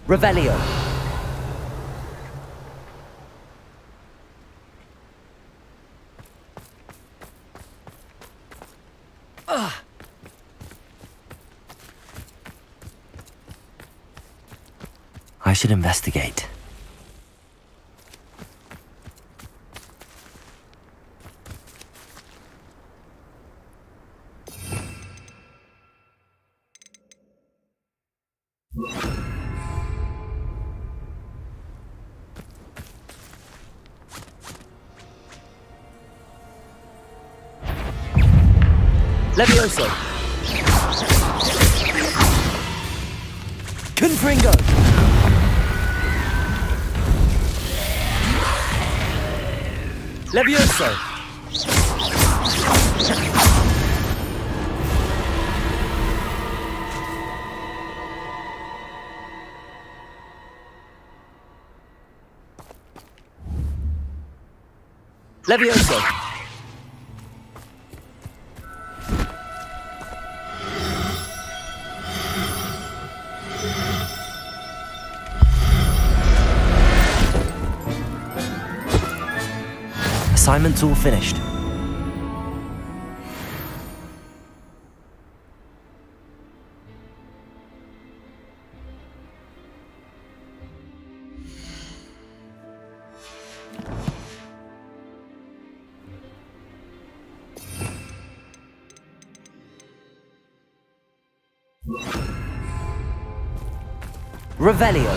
Revelio. I should investigate. Levioso. Confringo. Levioso. Levioso. Assignment's all finished. Revelio.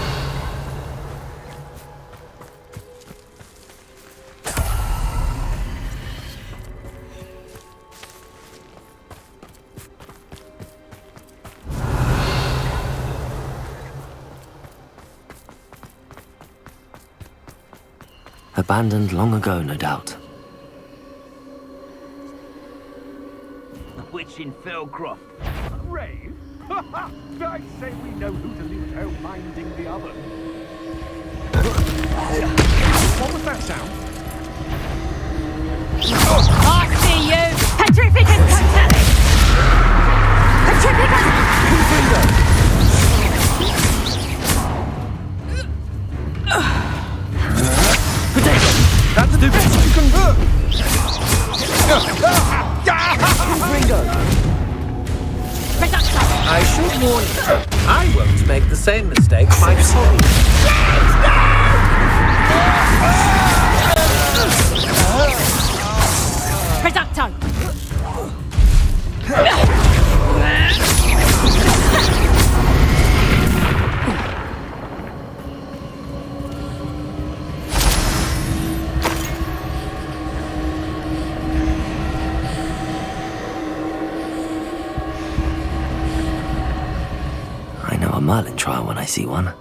Abandoned long ago, no doubt. A witch in Felcroft. Rave? I say we know who to leave at home minding the oven. What was that sound? I see you! Petrificus Totalis! Petrificus! That's the best you can hurt! I should warn you, I won't make the same mistake my colleague. Reducto! Merlin trial when I see one.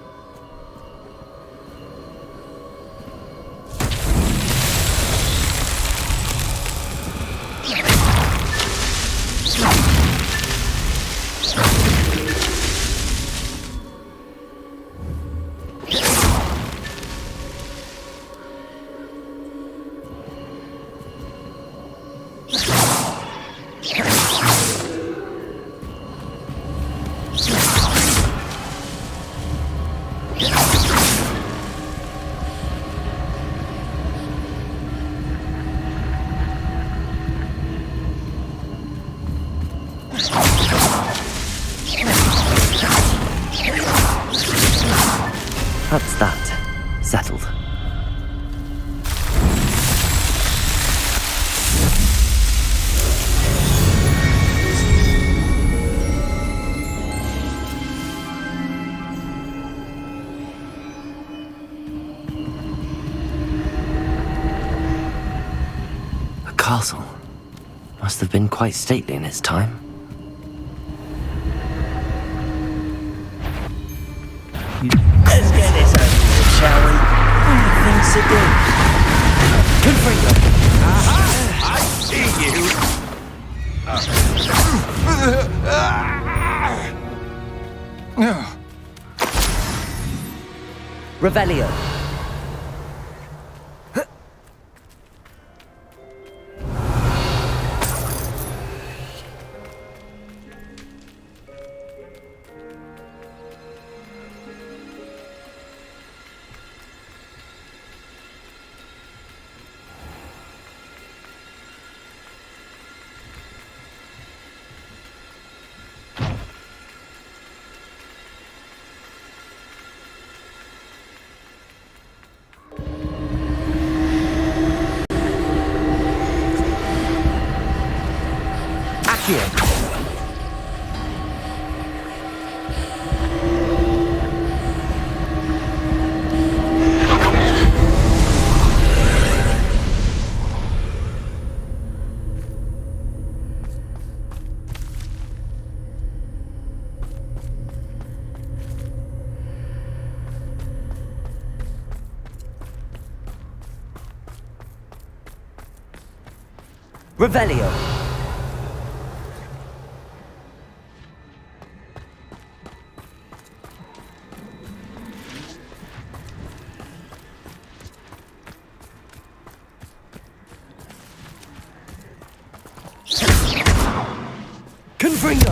That's that. Settled. A castle. Must have been quite stately in its time. Let's get this over with, shall we? Only things to do. Good for you! I see you. Revelio. Revelio. Confringo.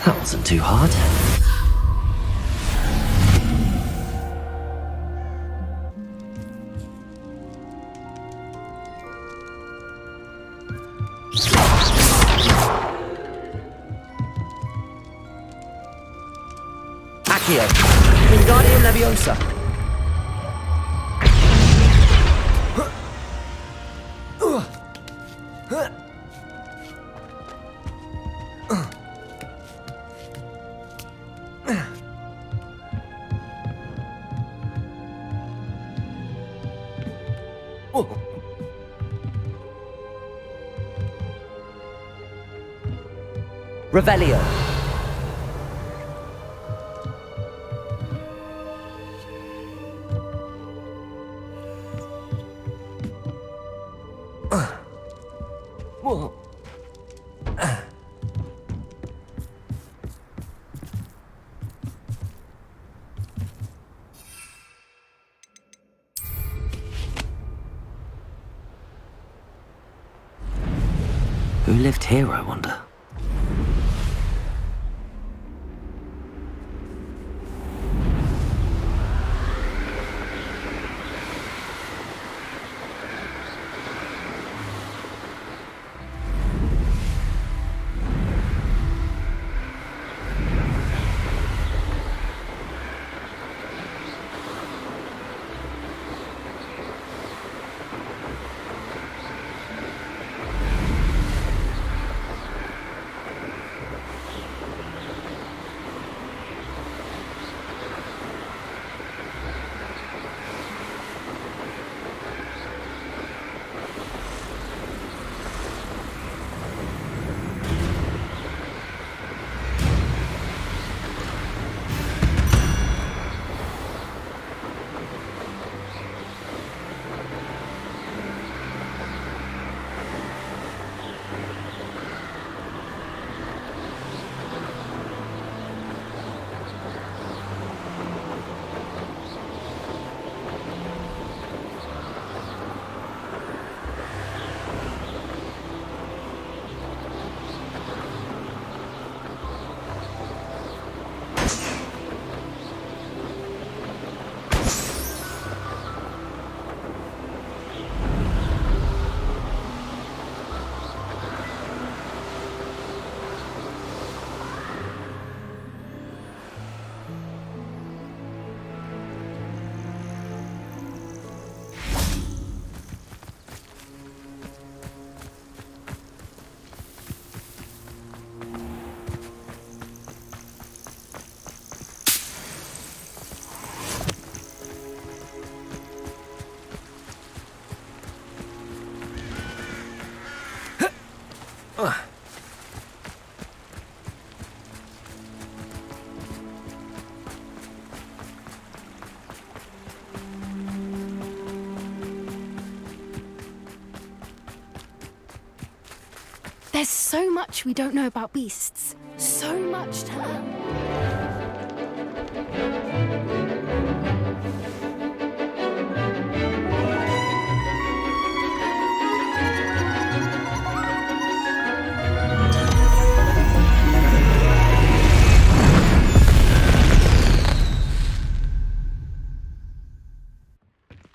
That wasn't too hard. Accio. Wingardium Leviosa. Revelio. Who lived here, I wonder? There's so much we don't know about beasts. So much to learn.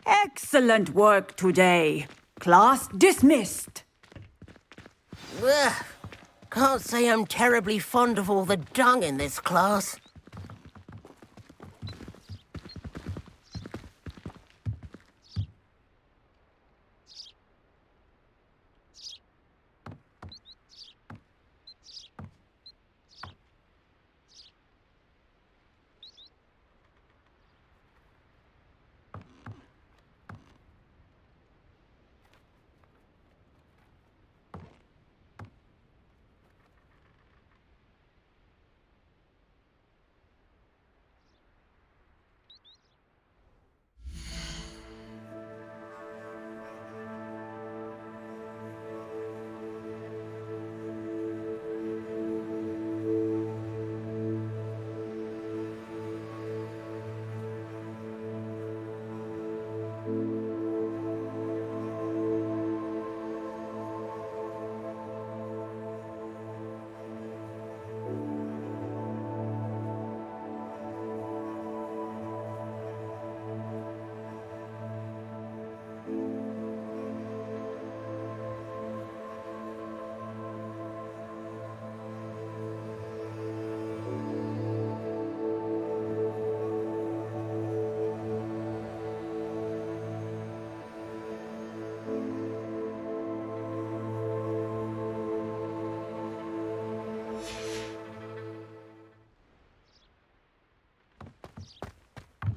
Excellent work today. Class dismissed. Ugh. Can't say I'm terribly fond of all the dung in this class.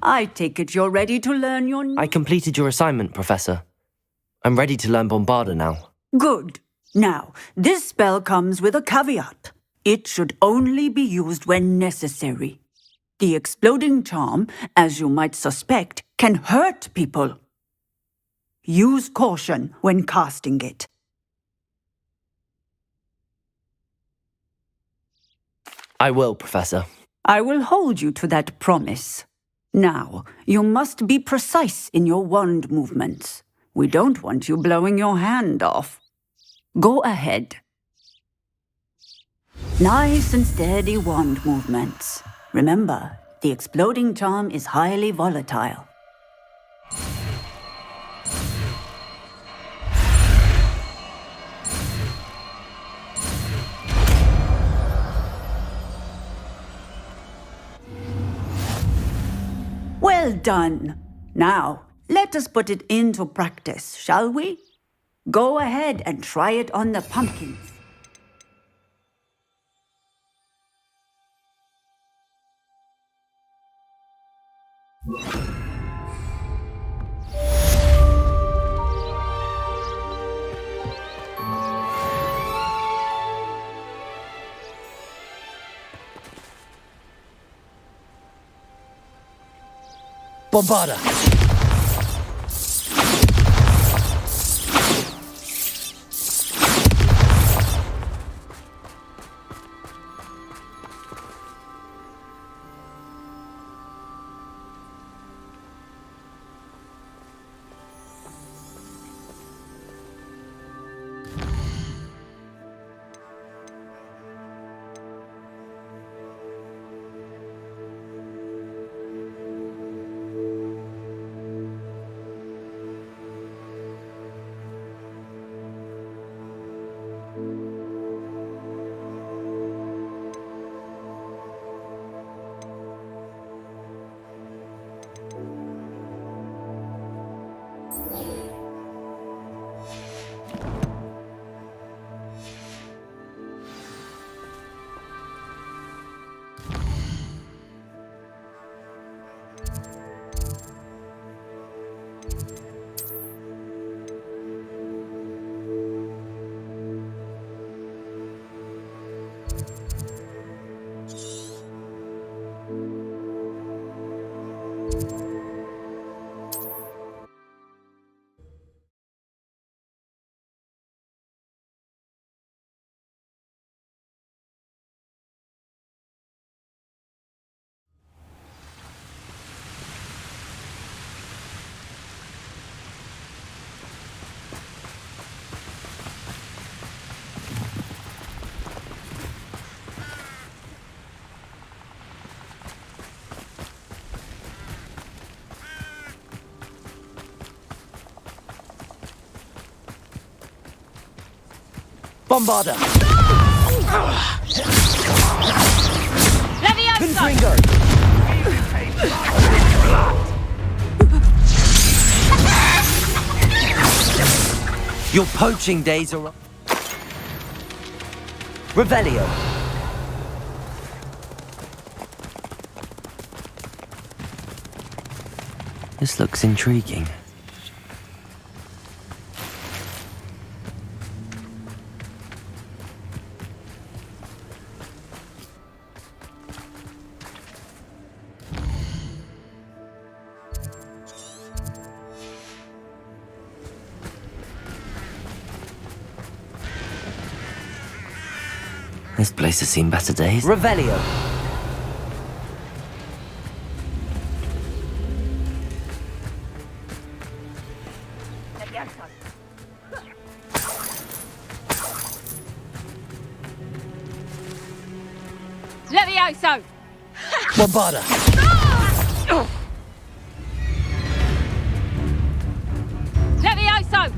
I take it you're ready to learn your... I completed your assignment, Professor. I'm ready to learn Bombarda now. Good. Now, this spell comes with a caveat. It should only be used when necessary. The exploding charm, as you might suspect, can hurt people. Use caution when casting it. I will, Professor. I will hold you to that promise. Now, you must be precise in your wand movements. We don't want you blowing your hand off. Go ahead. Nice and steady wand movements. Remember, the exploding charm is highly volatile. Well done. Now, let us put it into practice, shall we? Go ahead and try it on the pumpkins. Bombarda! Bombarda! Confringo! Your poaching days are... Revelio! This looks intriguing. This place has seen better days. Revelio! Levioso! Bombarda! Levioso!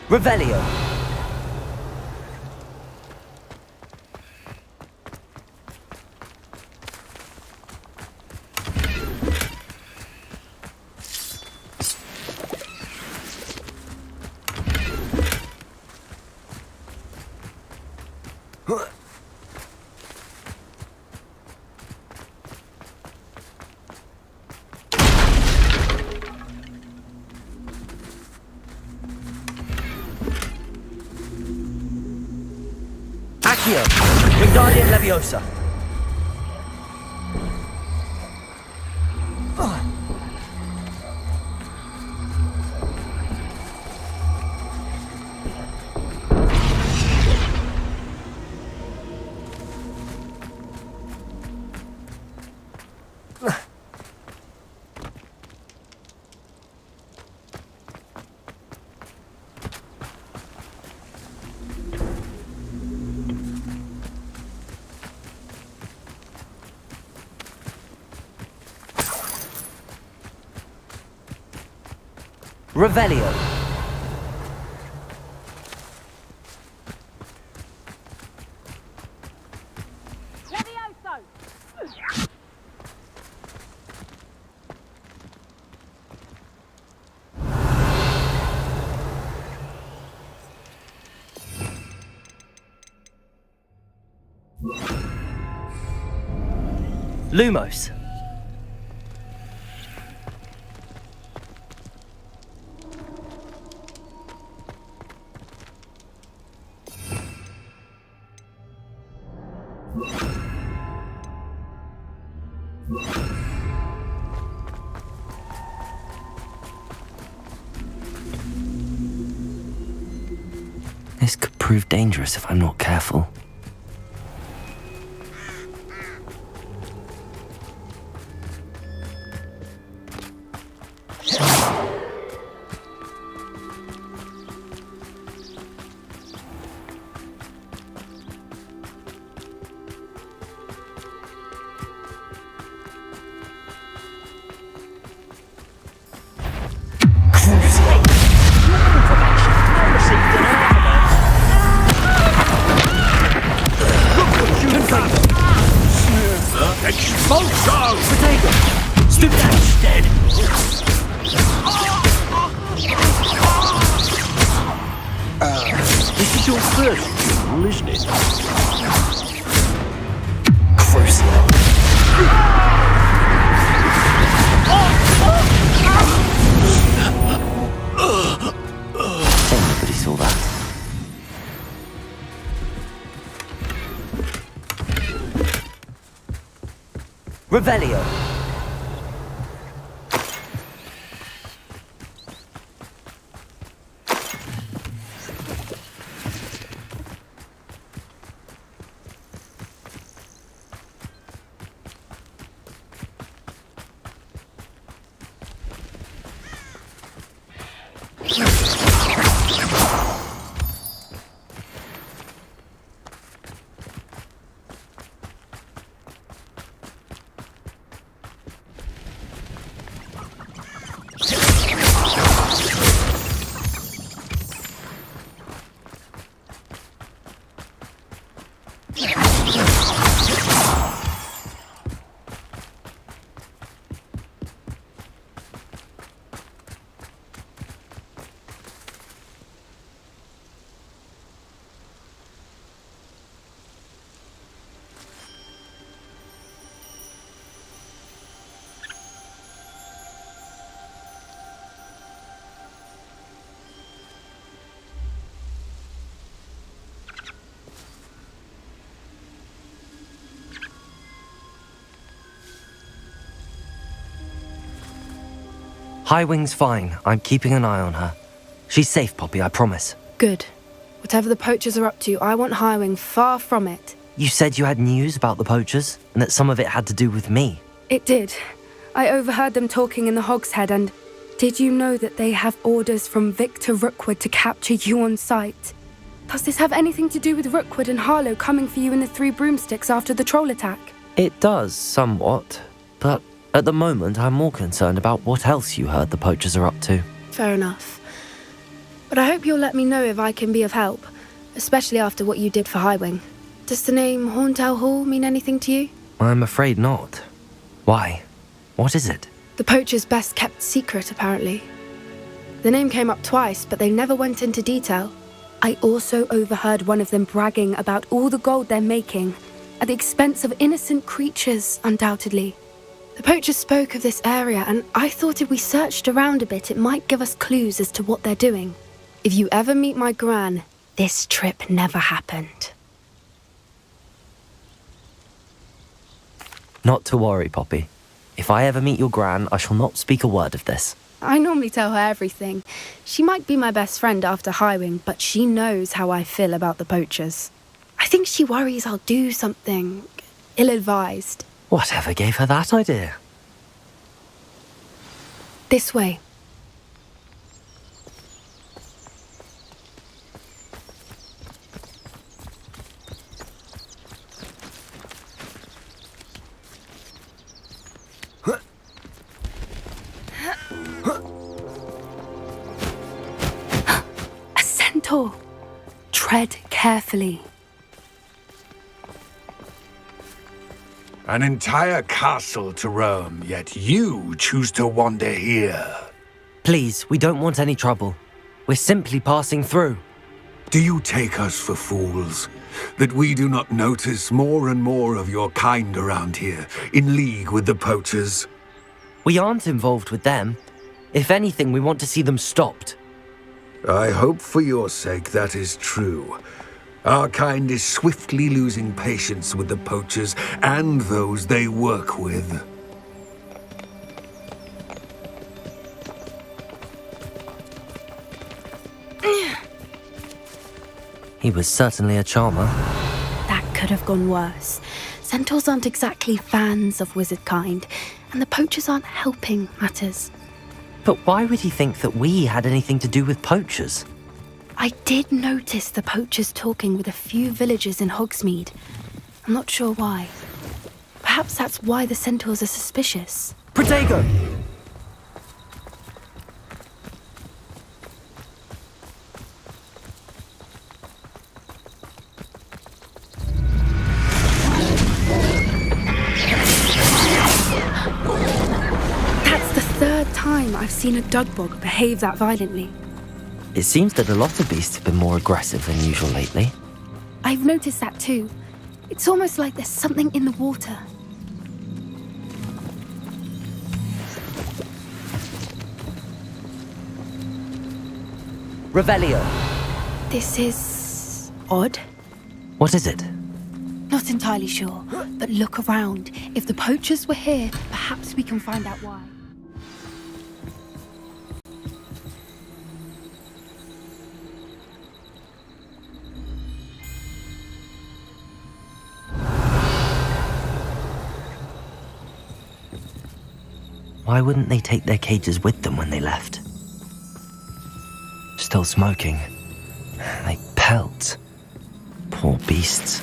Revelio! Accio! Wingardium Leviosa! Revelio. Lumos. This could prove dangerous if I'm not careful. This is your first duel, isn't it? Nobody saw that. Revelio. Highwing's fine. I'm keeping an eye on her. She's safe, Poppy, I promise. Good. Whatever the poachers are up to, I want Highwing far from it. You said you had news about the poachers, and that some of it had to do with me. It did. I overheard them talking in the Hogshead, and did you know that they have orders from Victor Rookwood to capture you on sight? Does this have anything to do with Rookwood and Harlow coming for you in the Three Broomsticks after the troll attack? It does, somewhat. But at the moment, I'm more concerned about what else you heard the poachers are up to. Fair enough. But I hope you'll let me know if I can be of help, especially after what you did for Highwing. Does the name Horntail Hall mean anything to you? I'm afraid not. Why? What is it? The poachers' best kept secret, apparently. The name came up twice, but they never went into detail. I also overheard one of them bragging about all the gold they're making, at the expense of innocent creatures, undoubtedly. The poachers spoke of this area, and I thought if we searched around a bit, it might give us clues as to what they're doing. If you ever meet my gran, this trip never happened. Not to worry, Poppy. If I ever meet your gran, I shall not speak a word of this. I normally tell her everything. She might be my best friend after Highwing, but she knows how I feel about the poachers. I think she worries I'll do something ill-advised. Whatever gave her that idea? This way. centaur. Tread carefully. An entire castle to roam, yet you choose to wander here. Please, we don't want any trouble. We're simply passing through. Do you take us for fools? That we do not notice more and more of your kind around here, in league with the poachers? We aren't involved with them. If anything, we want to see them stopped. I hope for your sake that is true. Our kind is swiftly losing patience with the poachers and those they work with. He was certainly a charmer. That could have gone worse. Centaurs aren't exactly fans of wizard kind, and the poachers aren't helping matters. But why would he think that we had anything to do with poachers? I did notice the poachers talking with a few villagers in Hogsmeade. I'm not sure why. Perhaps that's why the centaurs are suspicious. Protego! That's the third time I've seen a dugbog behave that violently. It seems that a lot of beasts have been more aggressive than usual lately. I've noticed that too. It's almost like there's something in the water. Revelio! This is odd. What is it? Not entirely sure, but look around. If the poachers were here, perhaps we can find out why. Why wouldn't they take their cages with them when they left? Still smoking. They pelt. Poor beasts.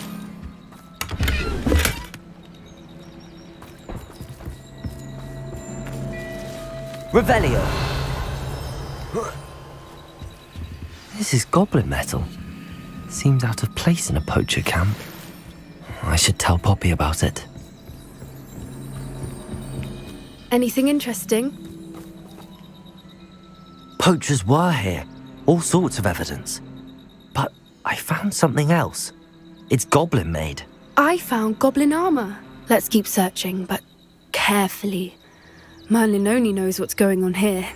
Revelio! This is goblin metal. Seems out of place in a poacher camp. I should tell Poppy about it. Anything interesting? Poachers were here. All sorts of evidence. But I found something else. It's goblin made. I found goblin armor. Let's keep searching, but carefully. Merlin only knows what's going on here.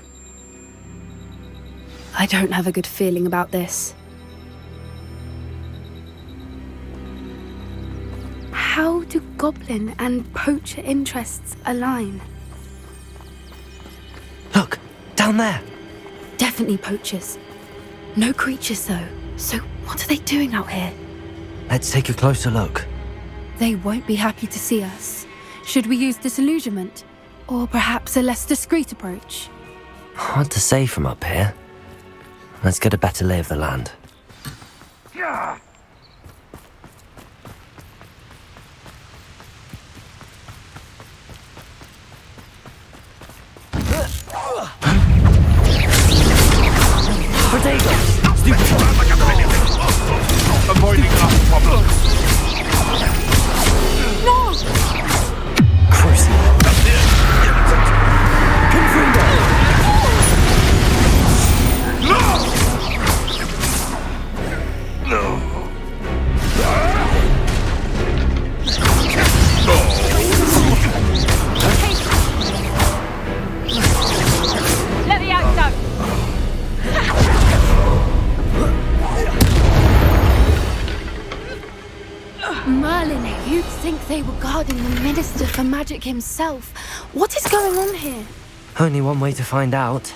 I don't have a good feeling about this. How do goblin and poacher interests align? Look, down there. Definitely poachers. No creatures though. So what are they doing out here? Let's take a closer look. They won't be happy to see us. Should we use disillusionment? Or perhaps a less discreet approach? Hard to say from up here. Let's get a better lay of the land. Protego! Stupid! Avoiding our problems. Crucible! Confringo! Let me out, go! Merlin, you'd think they were guarding the Minister for Magic himself. What is going on here? Only one way to find out.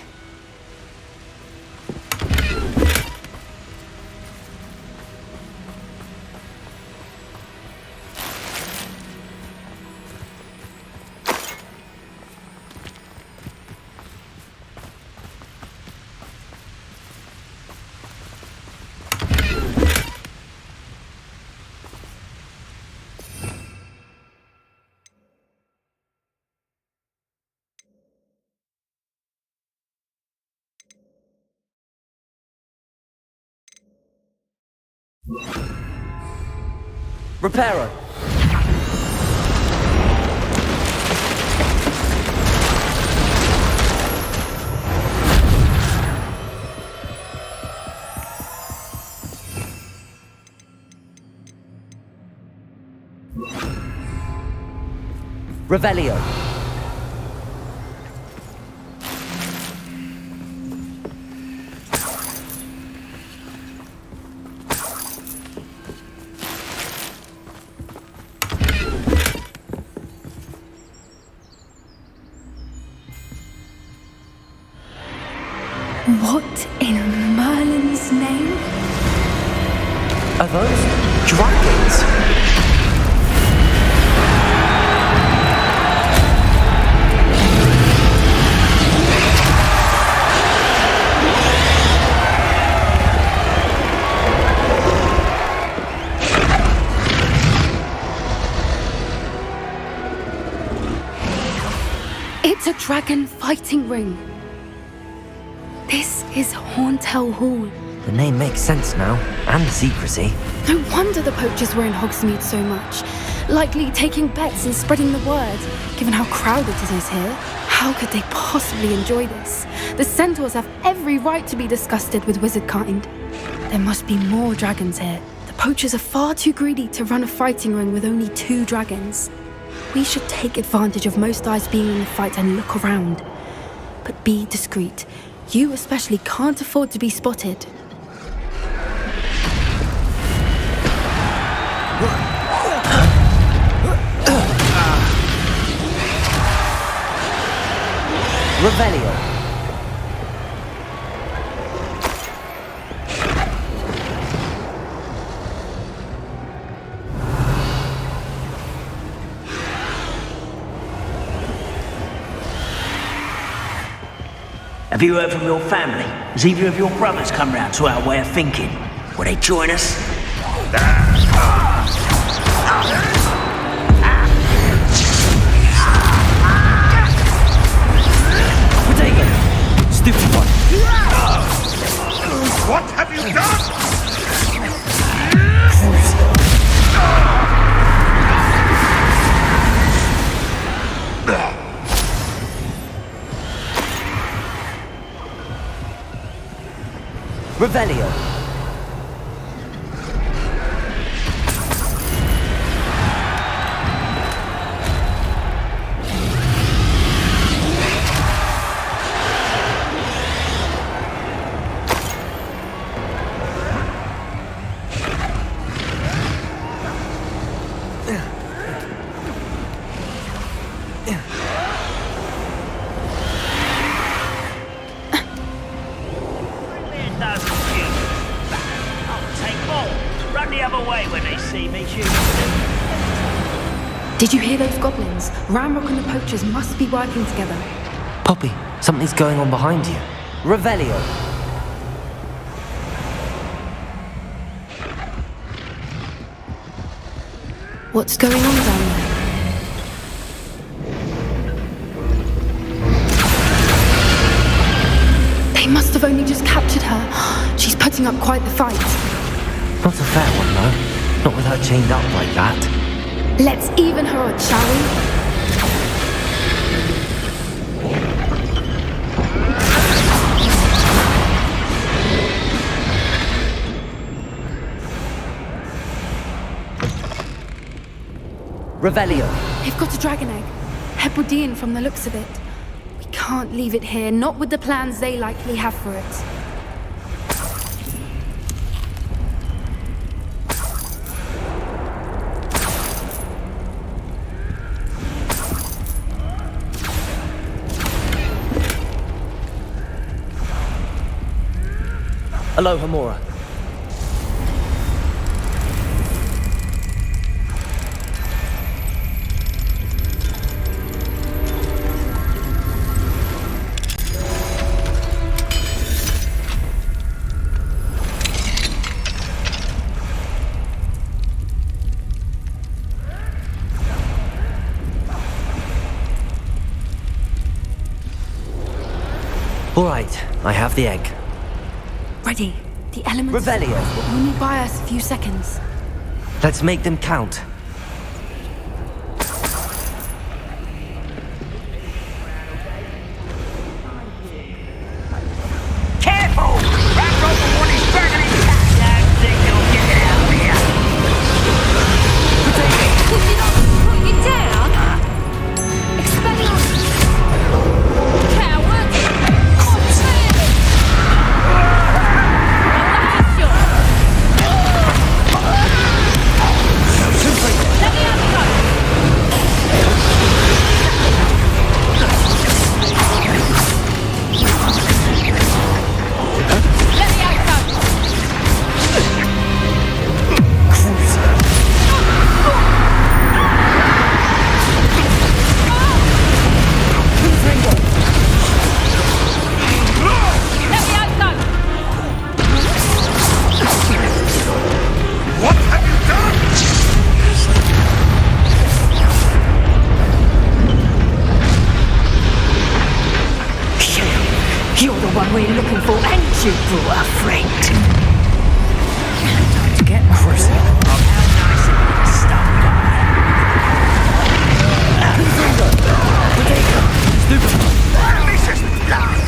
Reparo. Revelio. What in Merlin's name? Are those dragons? It's a dragon fighting ring. This is Hauntel Hall. The name makes sense now, and the secrecy. No wonder the poachers were in Hogsmeade so much. Likely taking bets and spreading the word, given how crowded it is here. How could they possibly enjoy this? The centaurs have every right to be disgusted with wizard kind. There must be more dragons here. The poachers are far too greedy to run a fighting ring with only 2 dragons. We should take advantage of most eyes being in the fight and look around. But be discreet. You especially can't afford to be spotted. Revelio. Have you heard from your family? Has either of your brothers come round to our way of thinking? Will they join us? Potato! Stupid one! What have you done? Revelio. Did you hear those goblins? Ramrock and the poachers must be working together. Poppy, something's going on behind you. Revelio. What's going on down there? They must have only just captured her. She's putting up quite the fight. Not a fair one, though. Not with her chained up like that. Let's even her odds, shall we? Revelio. They've got a dragon egg. Hebridean from the looks of it. We can't leave it here, not with the plans they likely have for it. Aloha Mora. All right, I have the egg. Ready. The elements Revelio. will only buy us a few seconds. Let's make them count. Careful! That robber one is dragging his cat. Don't think you'll get out of here. Did you not put you down? Expelliarmus! Coward! Let me have a go! You're the one we're looking for, and you brought a friend. Time to get closer. Oh, how nice of you to stop by. This is blood.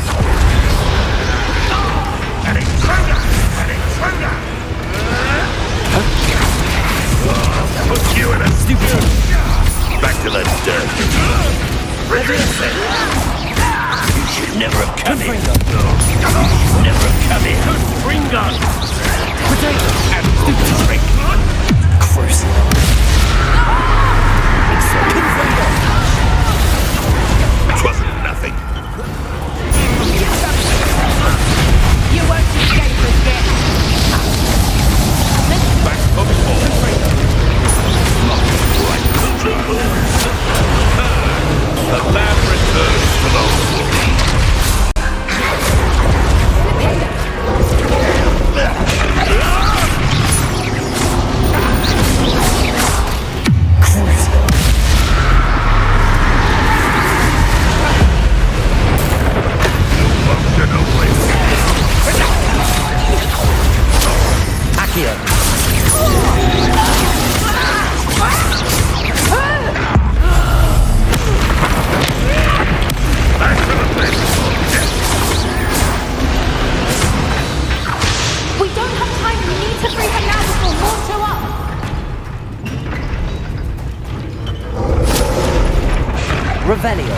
An intruder! An intruder! Put you in a stupid. Back to that dirt. Ready? You should never have come in. Never have come in. Bring gun. And stupid trick. Curse. It wasn't nothing. You won't escape us yet. Back for before. The lab returns to the We don't have time. We need to free her now before more show up. Revelio.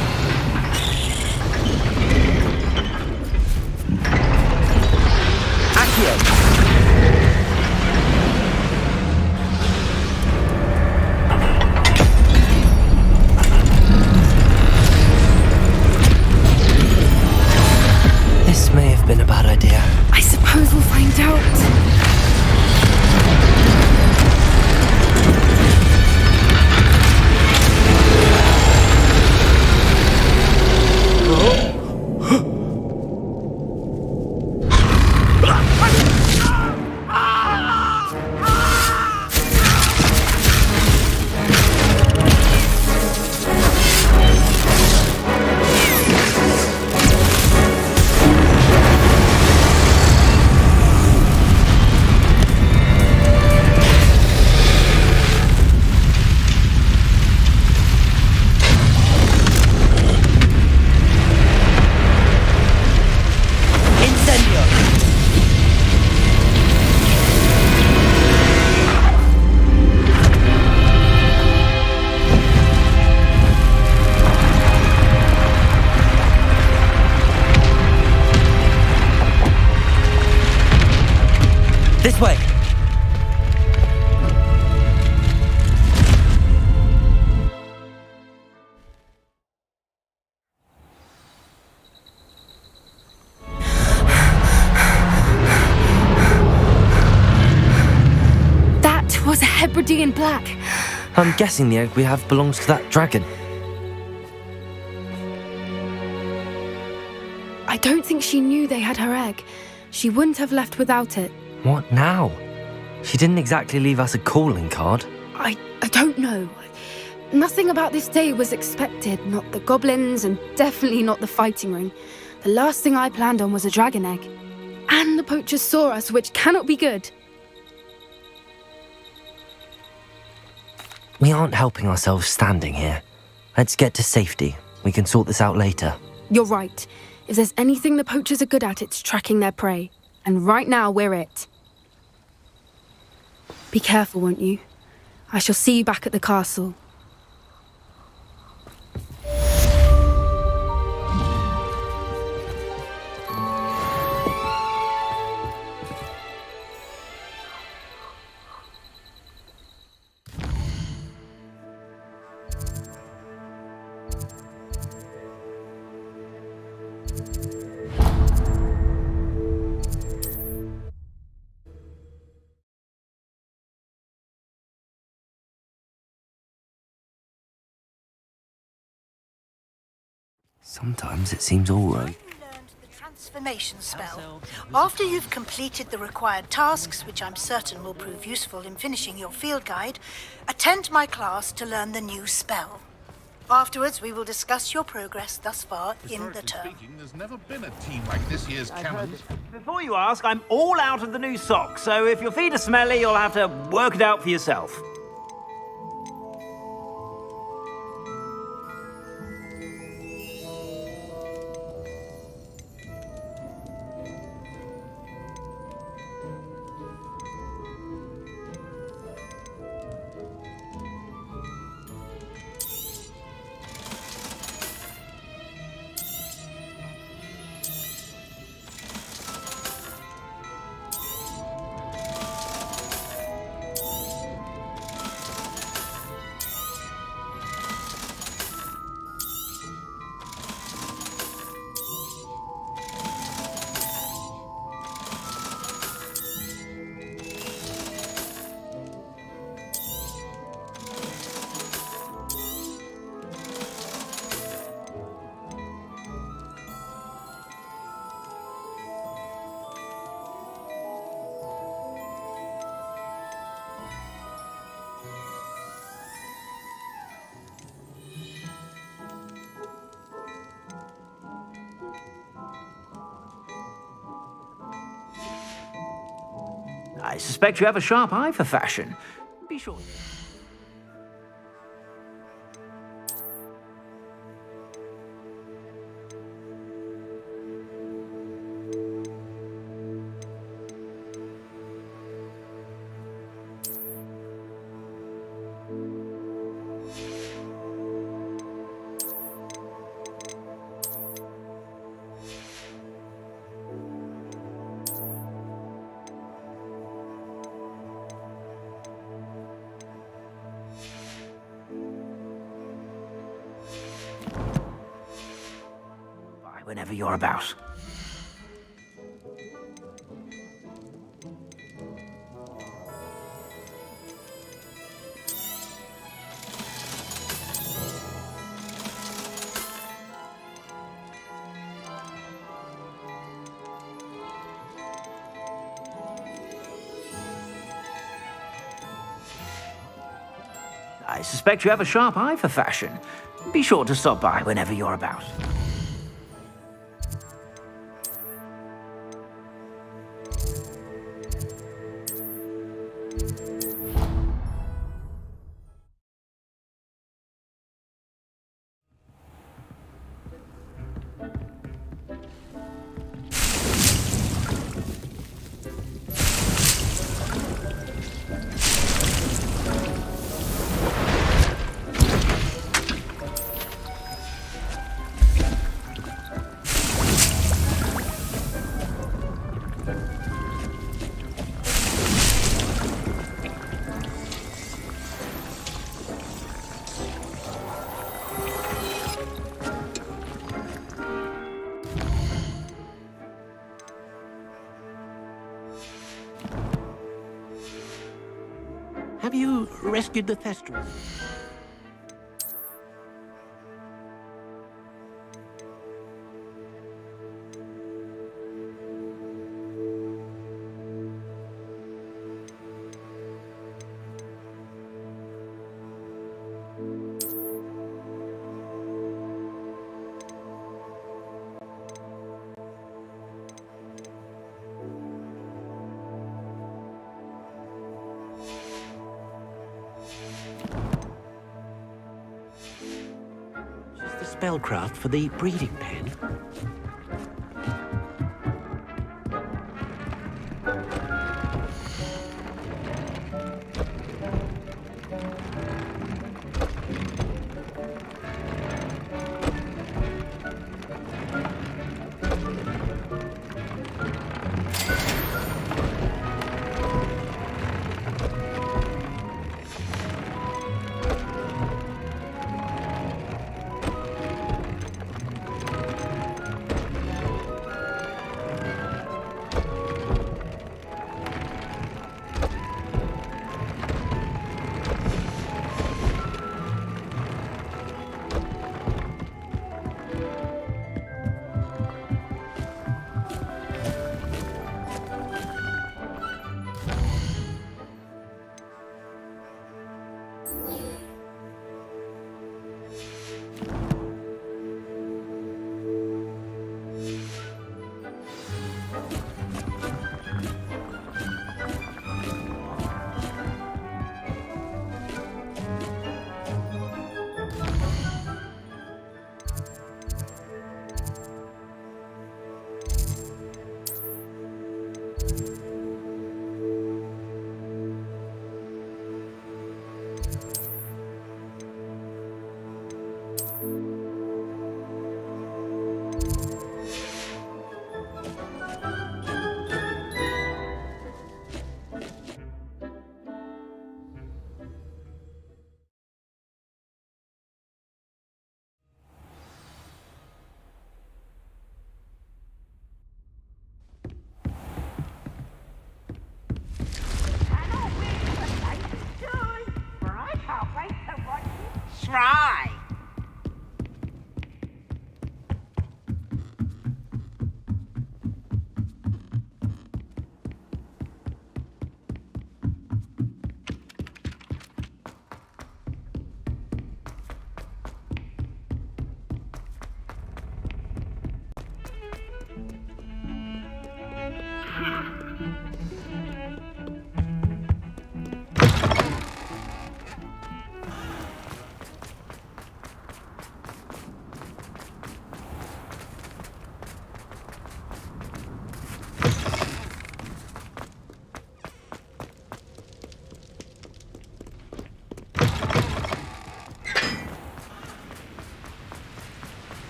Accio. This may have been a bad idea. I suppose we'll find out. This way. That was a Hebridean black. I'm guessing the egg we have belongs to that dragon. I don't think she knew they had her egg. She wouldn't have left without it. What now? She didn't exactly leave us a calling card. I don't know. Nothing about this day was expected. Not the goblins, and definitely not the fighting ring. The last thing I planned on was a dragon egg. And the poachers saw us, which cannot be good. We aren't helping ourselves standing here. Let's get to safety. We can sort this out later. You're right. If there's anything the poachers are good at, it's tracking their prey. And right now, we're it. Be careful, won't you? I shall see you back at the castle. Sometimes it seems all right. You learned the transformation spell. After you've completed the required tasks, which I'm certain will prove useful in finishing your field guide, attend my class to learn the new spell. Afterwards, we will discuss your progress thus far in the term. There's never been a team like this year's Cannons. Before you ask, I'm all out of the new socks, so if your feet are smelly, you'll have to work it out for yourself. I suspect you have a sharp eye for fashion. Be sure. Whenever you're about. I suspect you have a sharp eye for fashion. Be sure to stop by whenever you're about. Have you rescued the Thestrals? spellcraft for the breeding pen? Try.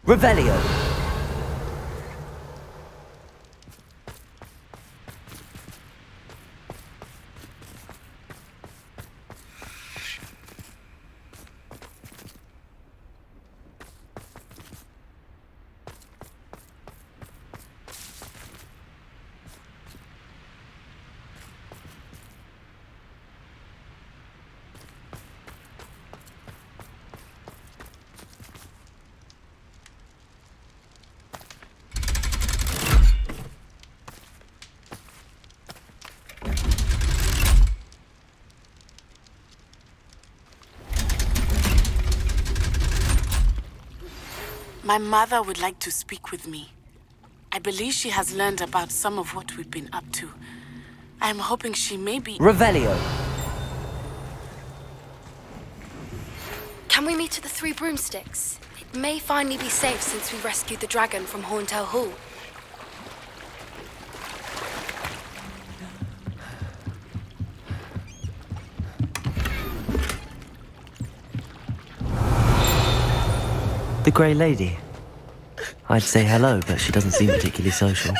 Revelio. My mother would like to speak with me. I believe she has learned about some of what we've been up to. I am hoping she may be... Revelio. Can we meet at the Three Broomsticks? It may finally be safe since we rescued the dragon from Horntail Hall. The Grey Lady. I'd say hello, but she doesn't seem particularly social.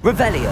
Revelio.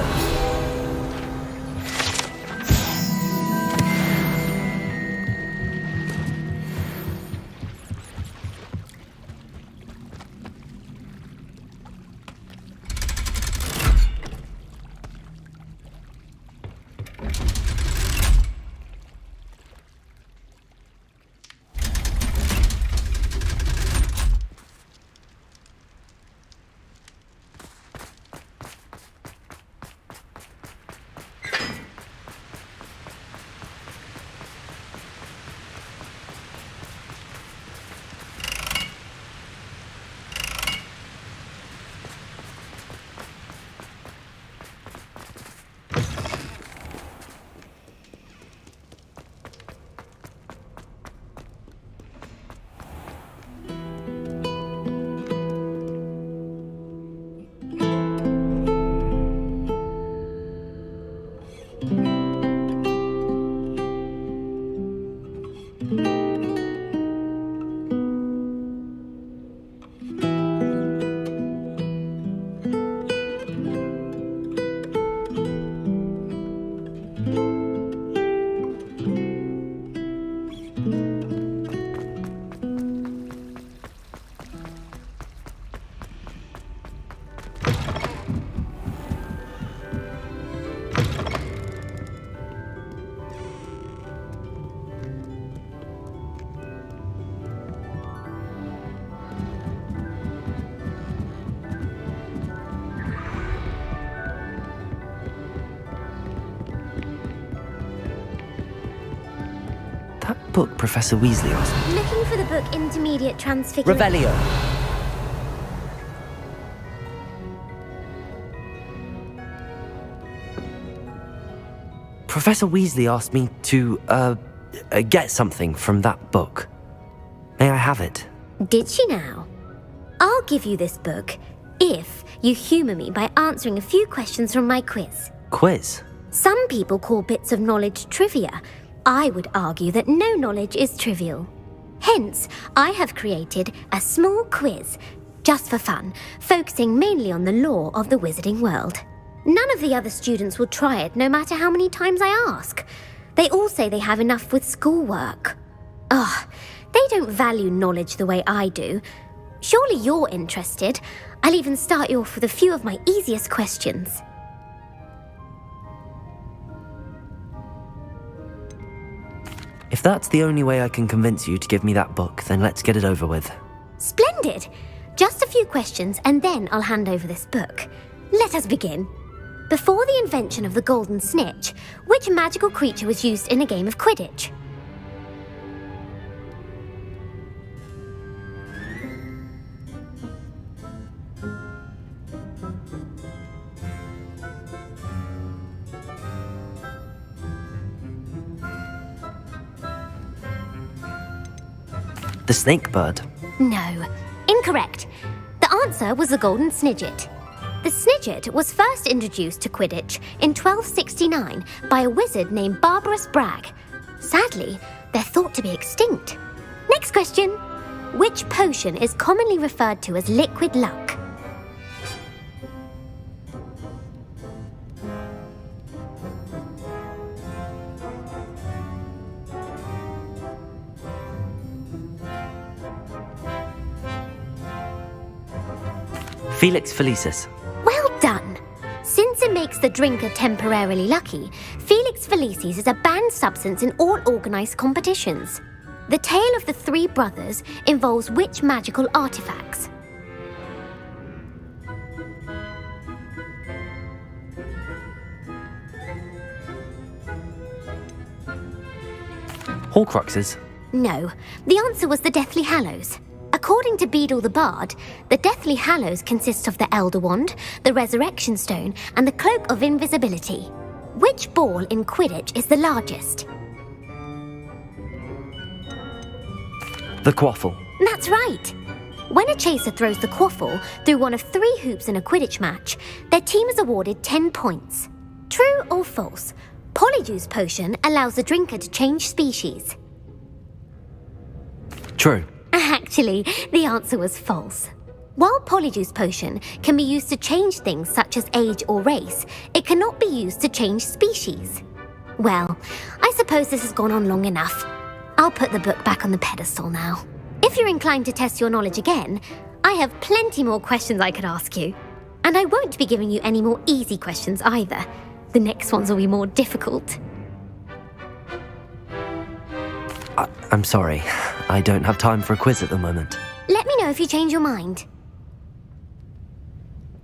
book Professor Weasley asked me? Looking for the book Intermediate Transfiguration. Revelio. Professor Weasley asked me to, get something from that book. May I have it? Did she now? I'll give you this book if you humour me by answering a few questions from my quiz. Quiz? Some people call bits of knowledge trivia. I would argue that no knowledge is trivial. Hence, I have created a small quiz, just for fun, focusing mainly on the lore of the wizarding world. None of the other students will try it, no matter how many times I ask. They all say they have enough with schoolwork. Ugh, they don't value knowledge the way I do. Surely you're interested. I'll even start you off with a few of my easiest questions. If that's the only way I can convince you to give me that book, then let's get it over with. Splendid! Just a few questions and then I'll hand over this book. Let us begin. Before the invention of the golden snitch, which magical creature was used in a game of Quidditch? The snake bird. No, incorrect. The answer was the golden snidget. The snidget was first introduced to Quidditch in 1269 by a wizard named Barbarous Bragg. Sadly, they're thought to be extinct. Next question. Which potion is commonly referred to as liquid luck? Felix Felicis. Well done! Since it makes the drinker temporarily lucky, Felix Felicis is a banned substance in all organised competitions. The tale of the three brothers involves which magical artifacts? Horcruxes. No, the answer was the Deathly Hallows. According to Beedle the Bard, the Deathly Hallows consists of the Elder Wand, the Resurrection Stone, and the Cloak of Invisibility. Which ball in Quidditch is the largest? The quaffle. That's right. When a chaser throws the quaffle through one of 3 hoops in a Quidditch match, their team is awarded 10 points. True or false? Polyjuice Potion allows the drinker to change species. True. Actually, the answer was false. While Polyjuice Potion can be used to change things such as age or race, it cannot be used to change species. Well, I suppose this has gone on long enough. I'll put the book back on the pedestal now. If you're inclined to test your knowledge again, I have plenty more questions I could ask you. And I won't be giving you any more easy questions either. The next ones will be more difficult. I'm sorry. I don't have time for a quiz at the moment. Let me know if you change your mind.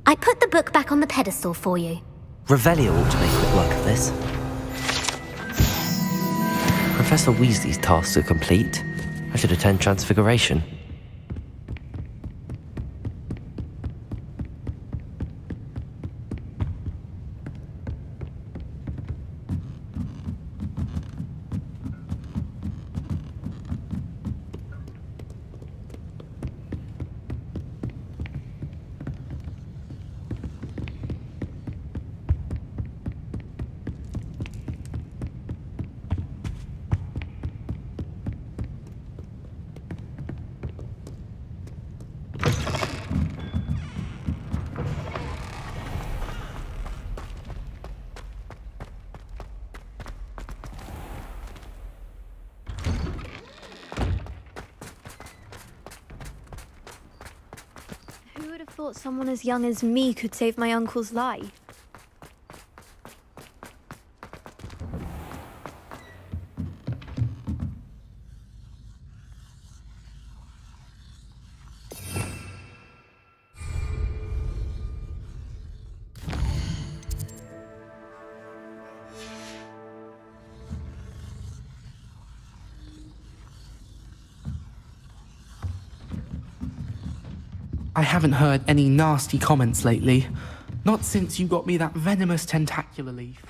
I put the book back on the pedestal for you. Revelio ought to make quick work of this. Professor Weasley's tasks are complete. I should attend Transfiguration. Who would have thought someone as young as me could save my uncle's life? I haven't heard any nasty comments lately. Not since you got me that venomous tentacular leaf.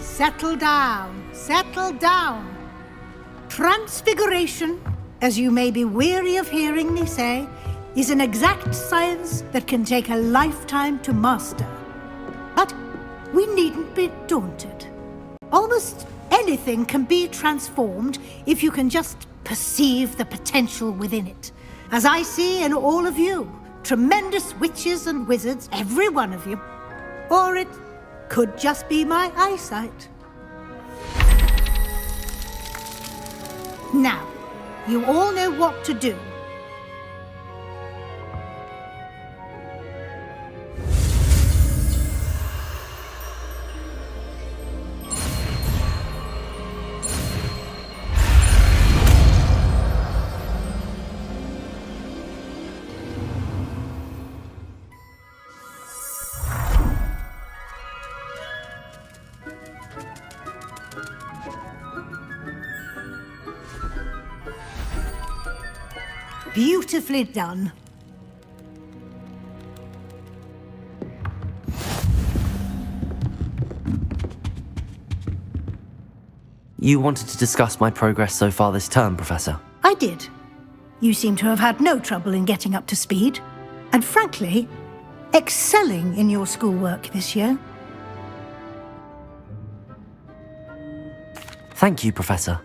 Settle down, settle down. Transfiguration, as you may be weary of hearing me say, is an exact science that can take a lifetime to master. But we needn't be daunted. Almost anything can be transformed if you can just perceive the potential within it. As I see in all of you, tremendous witches and wizards, every one of you. Or it could just be my eyesight. Now, you all know what to do. Beautifully done. You wanted to discuss my progress so far this term, Professor? I did. You seem to have had no trouble in getting up to speed, and frankly, excelling in your schoolwork this year. Thank you, Professor.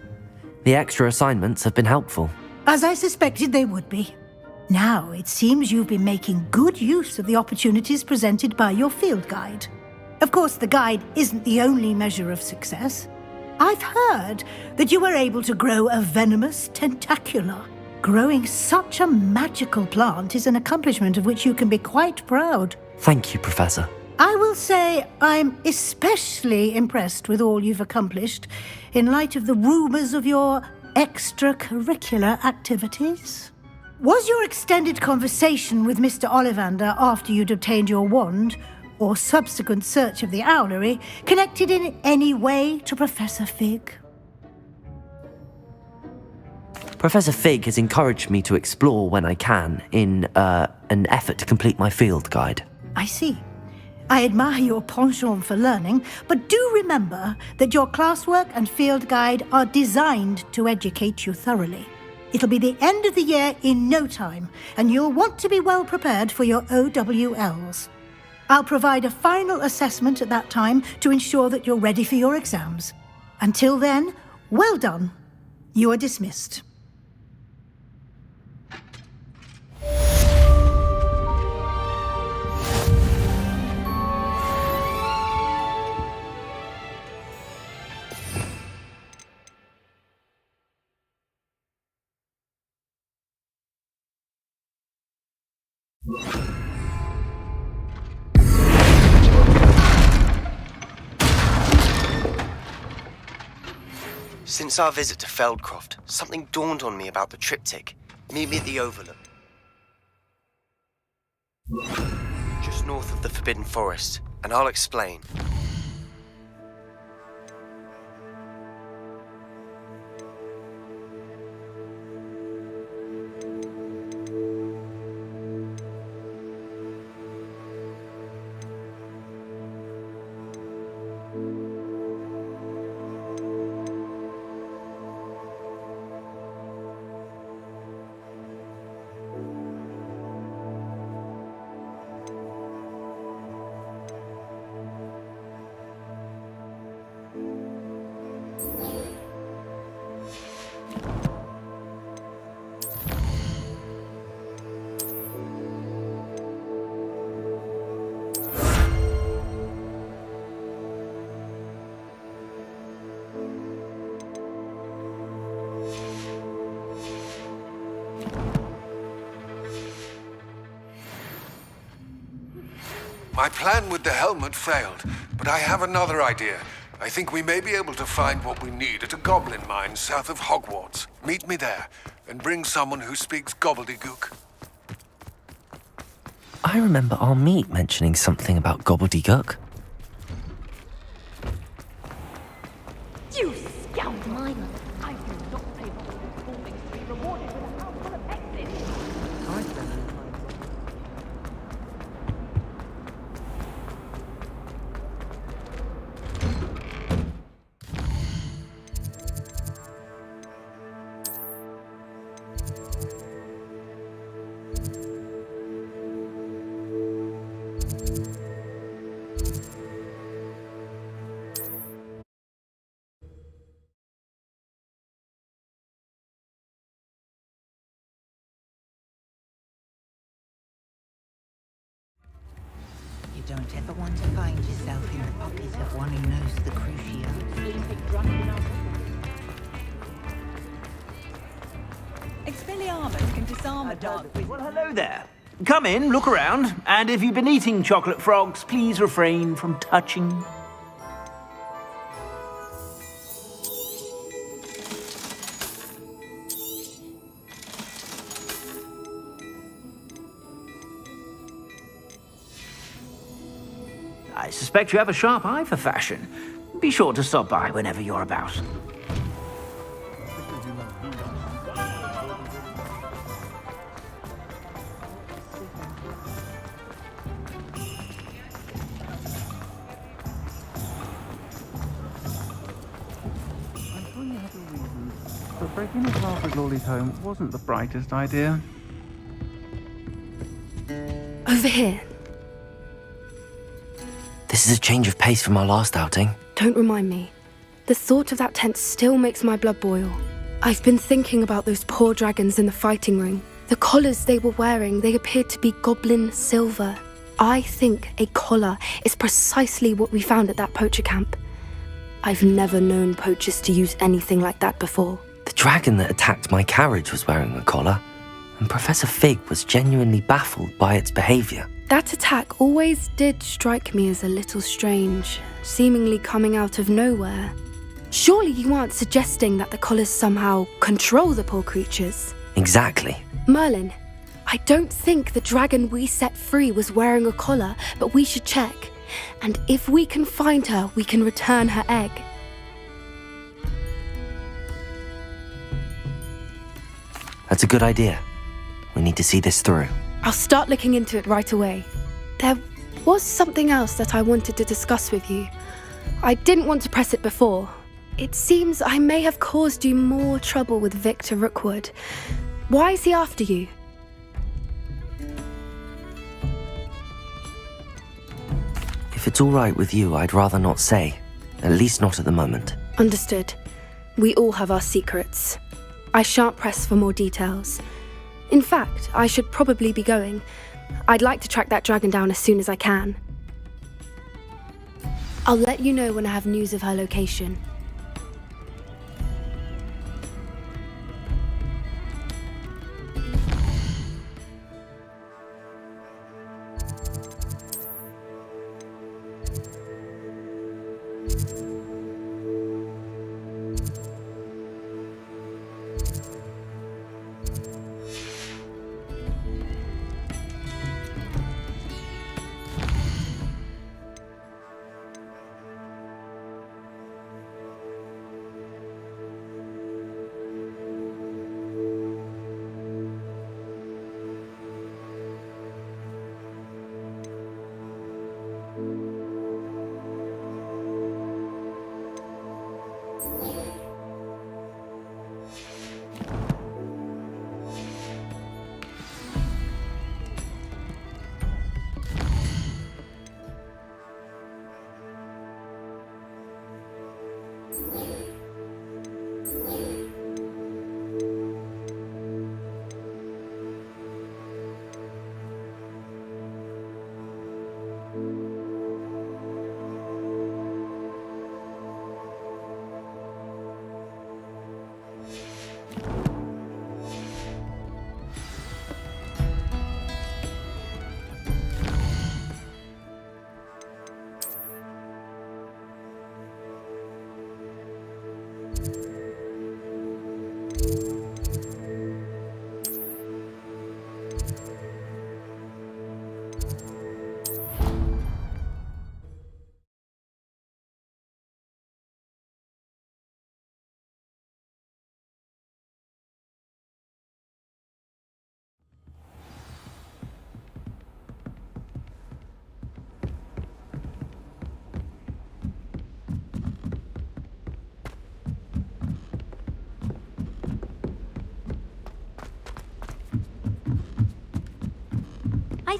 The extra assignments have been helpful. As I suspected they would be. Now, it seems you've been making good use of the opportunities presented by your field guide. Of course, the guide isn't the only measure of success. I've heard that you were able to grow a venomous tentacula. Growing such a magical plant is an accomplishment of which you can be quite proud. Thank you, Professor. I will say I'm especially impressed with all you've accomplished in light of the rumours of your extracurricular activities. Was your extended conversation with Mr. Ollivander after you'd obtained your wand, or subsequent search of the owlery, connected in any way to Professor Fig? Professor Fig has encouraged me to explore when I can in an effort to complete my field guide. I see. I admire your penchant for learning, but do remember that your classwork and field guide are designed to educate you thoroughly. It'll be the end of the year in no time, and you'll want to be well prepared for your OWLs. I'll provide a final assessment at that time to ensure that you're ready for your exams. Until then, well done. You are dismissed. Since our visit to Feldcroft, something dawned on me about the triptych. Meet me at the Overlook. Just north of the Forbidden Forest, and I'll explain. My plan with the helmet failed, but I have another idea. I think we may be able to find what we need at a goblin mine south of Hogwarts. Meet me there, and bring someone who speaks gobbledygook. I remember our meet mentioning something about gobbledygook. You scoundrel! My mother, I do not pay for this performing to be rewarded with a house full of exits. You don't ever want to find yourself in the pocket of one who knows the crucio. Expelliarmus can disarm a dark wizard. Well, hello there. Come in, look around, and if you've been eating chocolate frogs, please refrain from touching. I suspect you have a sharp eye for fashion. Be sure to stop by whenever you're about. But breaking into Alfred Lawley's home wasn't the brightest idea. Over here. This is a change of pace from our last outing. Don't remind me. The thought of that tent still makes my blood boil. I've been thinking about those poor dragons in the fighting ring. The collars they were wearing, they appeared to be goblin silver. I think a collar is precisely what we found at that poacher camp. I've never known poachers to use anything like that before. The dragon that attacked my carriage was wearing a collar, and Professor Fig was genuinely baffled by its behaviour. That attack always did strike me as a little strange, seemingly coming out of nowhere. Surely you aren't suggesting that the collars somehow control the poor creatures? Exactly. Merlin, I don't think the dragon we set free was wearing a collar, but we should check. And if we can find her, we can return her egg. That's a good idea. We need to see this through. I'll start looking into it right away. There was something else that I wanted to discuss with you. I didn't want to press it before. It seems I may have caused you more trouble with Victor Rookwood. Why is he after you? If it's all right with you, I'd rather not say. At least not at the moment. Understood. We all have our secrets. I shan't press for more details. In fact, I should probably be going. I'd like to track that dragon down as soon as I can. I'll let you know when I have news of her location.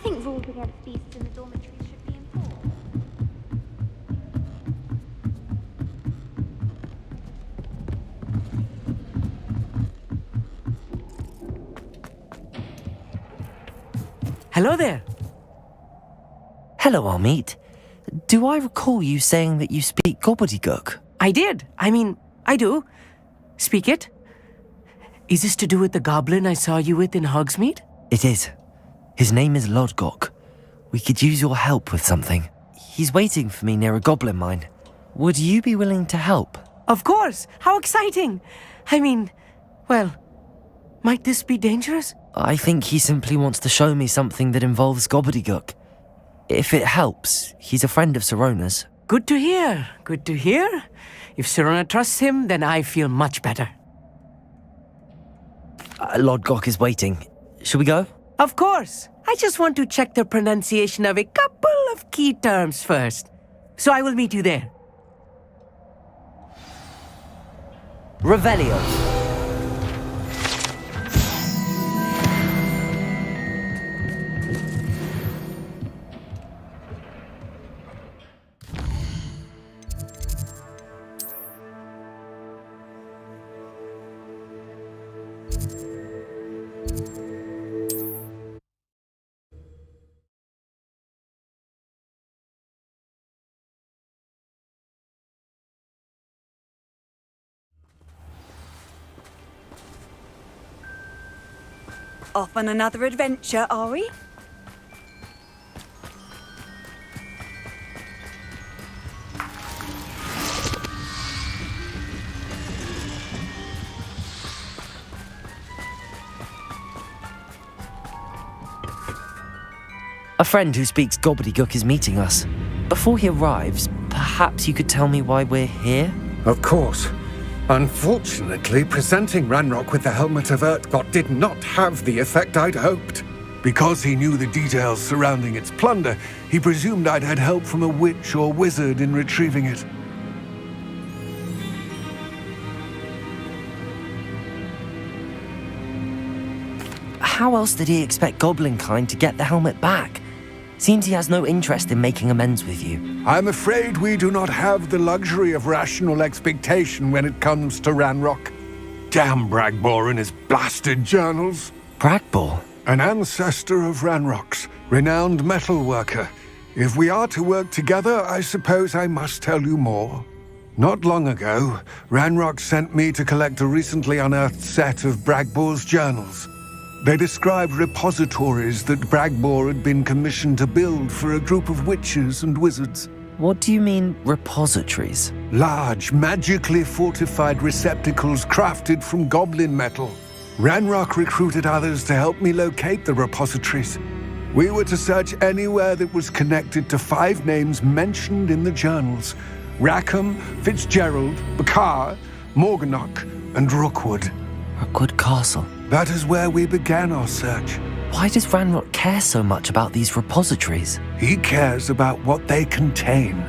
think rules against beasts in the dormitories should be enforced. Hello there. Hello, Amit. Do I recall you saying that you speak gobbledygook? I did. I do. Speak it. Is this to do with the goblin I saw you with in Hogsmeade? It is. His name is Lodgok. We could use your help with something. He's waiting for me near a goblin mine. Would you be willing to help? Of course. How exciting. Well, might this be dangerous? I think he simply wants to show me something that involves gobbledygook. If it helps, he's a friend of Sirona's. Good to hear. Good to hear. If Sirona trusts him, then I feel much better. Lodgok is waiting. Shall we go? Of course. I just want to check the pronunciation of a couple of key terms first. So I will meet you there. Revelio. Off on another adventure, are we? A friend who speaks gobbledygook is meeting us. Before he arrives, perhaps you could tell me why we're here? Of course. Unfortunately, presenting Ranrock with the Helmet of Urtkot did not have the effect I'd hoped. Because he knew the details surrounding its plunder, he presumed I'd had help from a witch or wizard in retrieving it. How else did he expect Goblinkind to get the helmet back? Seems he has no interest in making amends with you. I'm afraid we do not have the luxury of rational expectation when it comes to Ranrock. Damn Bragbor and his blasted journals. Bragbor? An ancestor of Ranrock's, renowned metal worker. If we are to work together, I suppose I must tell you more. Not long ago, Ranrock sent me to collect a recently unearthed set of Bragbor's journals. They described repositories that Bragbor had been commissioned to build for a group of witches and wizards. What do you mean, repositories? Large, magically fortified receptacles crafted from goblin metal. Ranrock recruited others to help me locate the repositories. We were to search anywhere that was connected to 5 names mentioned in the journals: Rackham, Fitzgerald, Bakar, Morganach, and Rookwood. Rookwood Castle. That is where we began our search. Why does Ranrock care so much about these repositories? He cares about what they contain.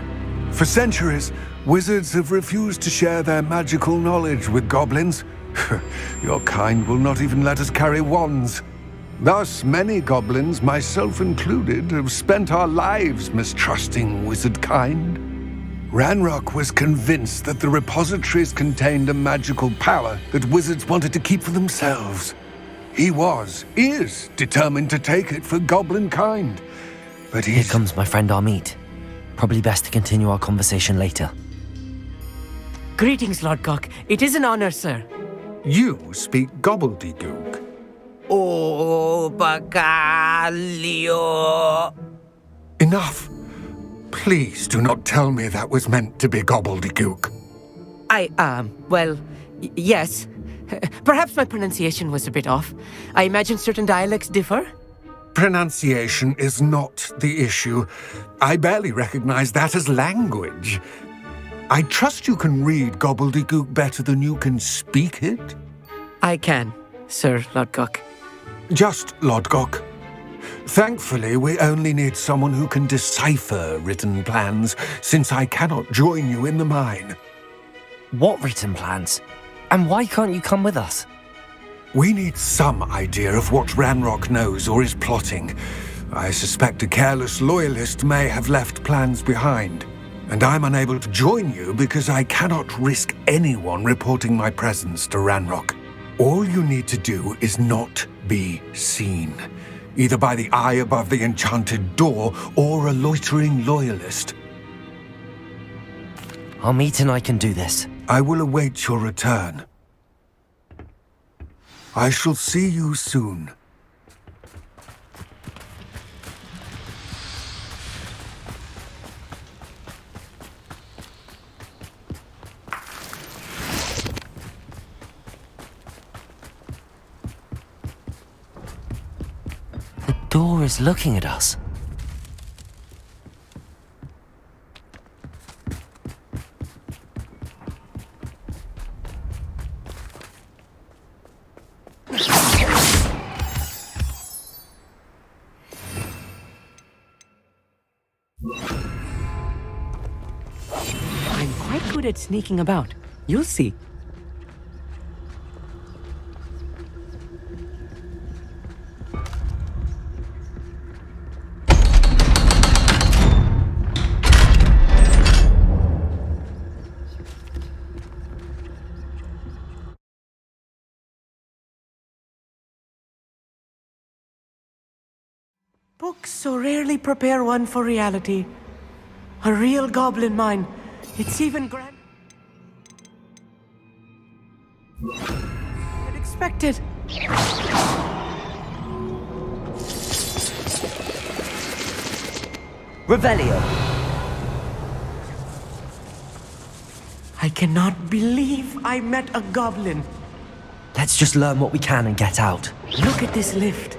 For centuries, wizards have refused to share their magical knowledge with goblins. Your kind will not even let us carry wands. Thus, many goblins, myself included, have spent our lives mistrusting wizard kind. Ranrock was convinced that the repositories contained a magical power that wizards wanted to keep for themselves. He is determined to take it for goblin kind. But Here comes my friend Amit. Probably best to continue our conversation later. Greetings, Lodgok. It is an honor, sir. You speak gobbledygook. Oh, Bacalio. Enough. Please do not tell me that was meant to be gobbledygook. Yes. Perhaps my pronunciation was a bit off. I imagine certain dialects differ. Pronunciation is not the issue. I barely recognize that as language. I trust you can read gobbledygook better than you can speak it? I can, Sir Lodgok. Just Lodgok. Thankfully, we only need someone who can decipher written plans, since I cannot join you in the mine. What written plans? And why can't you come with us? We need some idea of what Ranrock knows or is plotting. I suspect a careless loyalist may have left plans behind. And I'm unable to join you because I cannot risk anyone reporting my presence to Ranrock. All you need to do is not be seen, either by the eye above the enchanted door or a loitering loyalist. Amit and I can do this. I will await your return. I shall see you soon. The door is looking at us. I'm quite good at sneaking about. You'll see. Books so rarely prepare one for reality. A real goblin mine. It's even grand. I'd expected. Revelio. I cannot believe I met a goblin. Let's just learn what we can and get out. Look at this lift.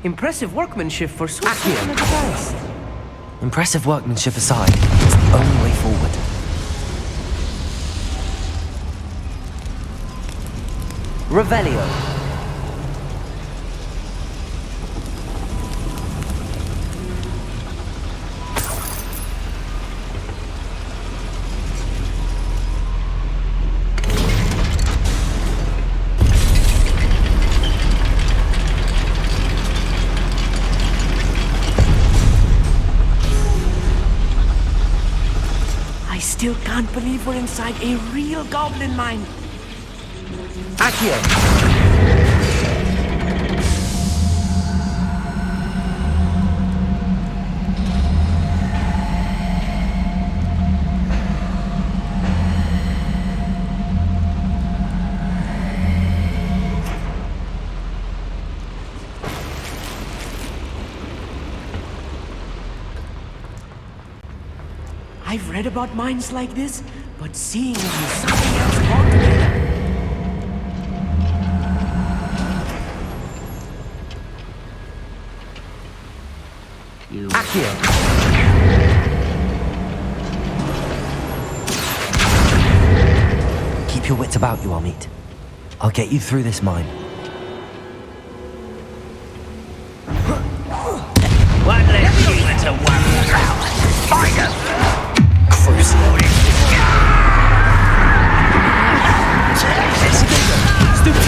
Impressive workmanship for so small a device. Impressive workmanship aside, it's the only way forward. Revelio. I still can't believe we're inside a real goblin mine. Accio! I've read about mines like this, but seeing them is something else altogether. Accio! Keep your wits about you, Amit. I'll get you through this mine. One less human to worry about. Find us! Crucible. Stupid!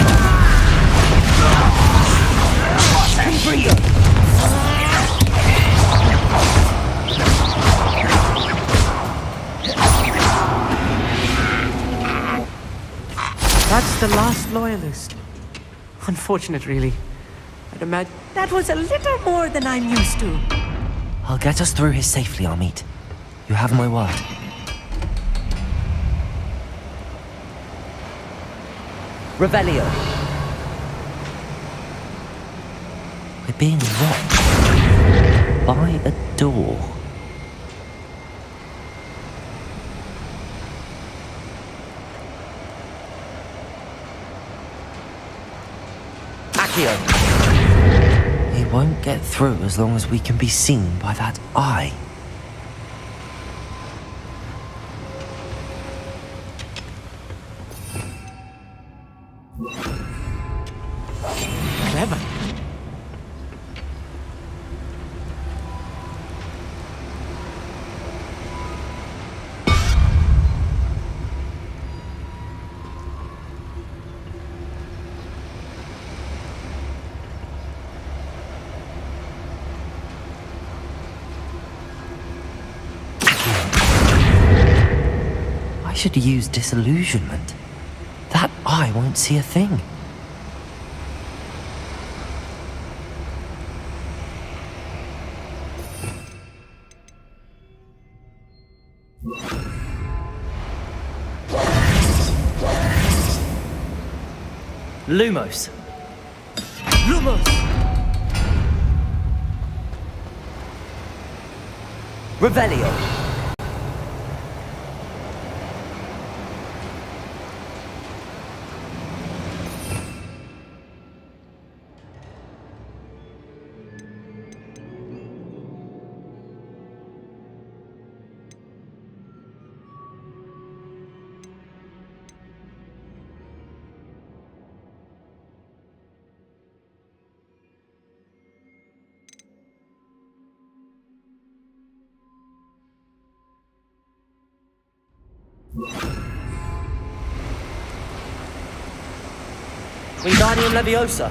That's the last loyalist. Unfortunate, really. I'd imagine that was a little more than I'm used to. I'll get us through here safely, Amit. You have my word. Revelio. We're being watched by a door. Accio. He won't get through as long as we can be seen by that eye. Clever. I should use disillusionment. That eye won't see a thing. Lumos. Lumos! Revelio. Wingardium Leviosa.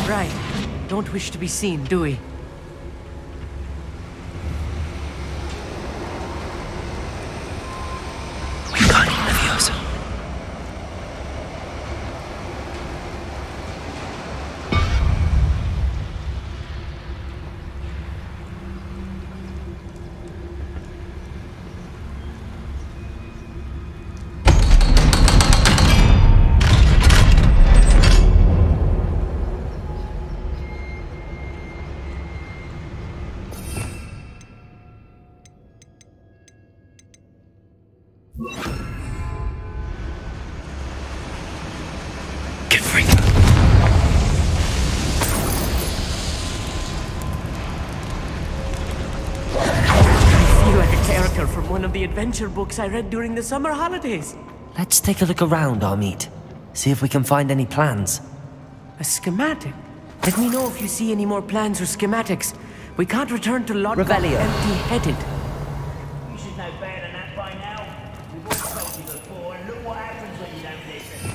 Right. Don't wish to be seen, do we? Wingardium Leviosa. From one of the adventure books I read during the summer holidays. Let's take a look around, Amit. See if we can find any plans. A schematic? Let me know if you see any more plans or schematics. We can't return to Lord Revelio. empty-headed. You should know better than that by now. We've all told you before, and look what happens when you don't listen.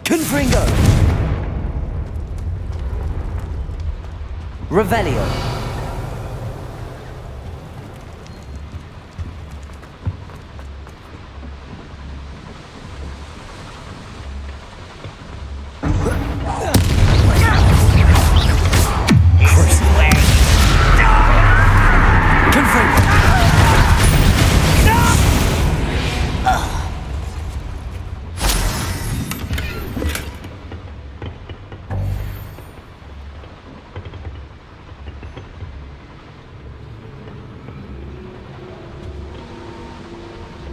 Confringo. Revelio.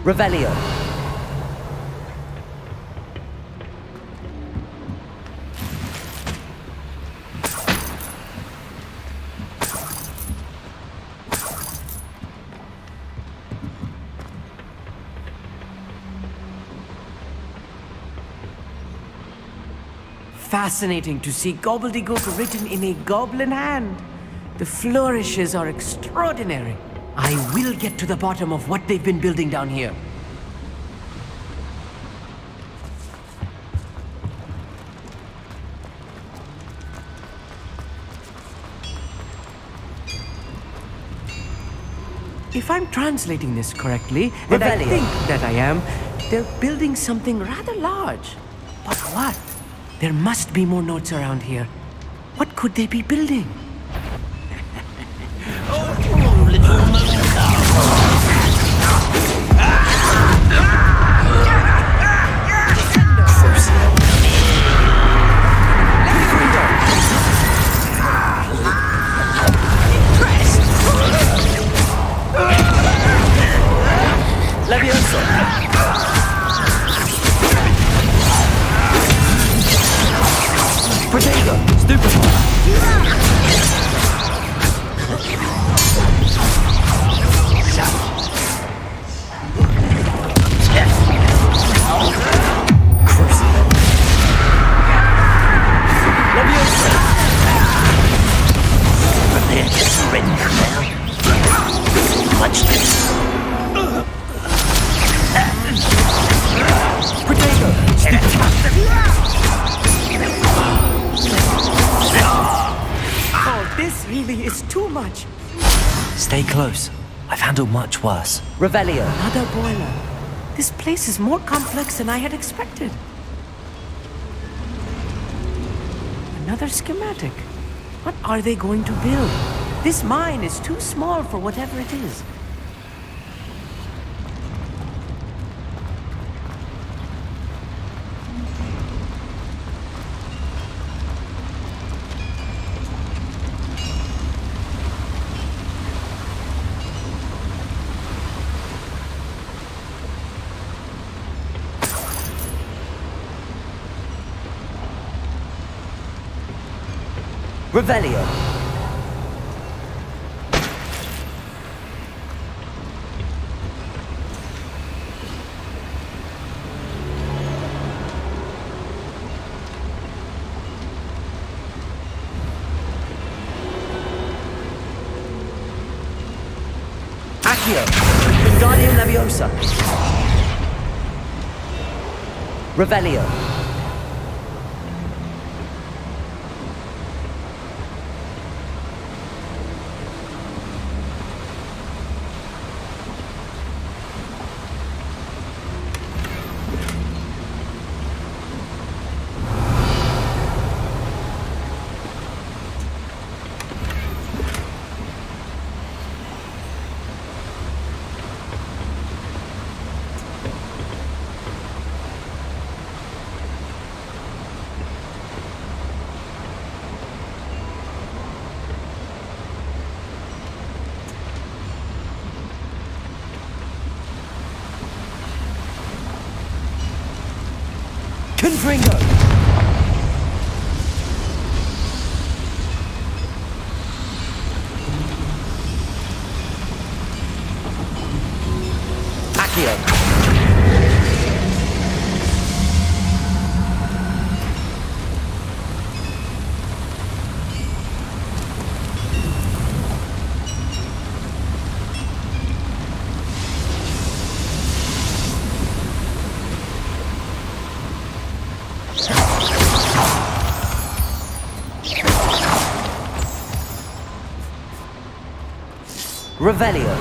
Revelio. Fascinating to see gobbledygook written in a goblin hand. The flourishes are extraordinary. I will get to the bottom of what they've been building down here. If I'm translating this correctly, and I Revelio. think that I am, they're building something rather large. But what? There must be more notes around here. What could they be building? Levioso. Protego. Stupefy. Levioso. too much. Stay close. I've handled much worse. Revelio. Another boiler. This place is more complex than I had expected. Another schematic. What are they going to build? This mine is too small for whatever it is. Revelio. Accio. Wingardium Leviosa. Revelio. Confringo! Accio. Revelio.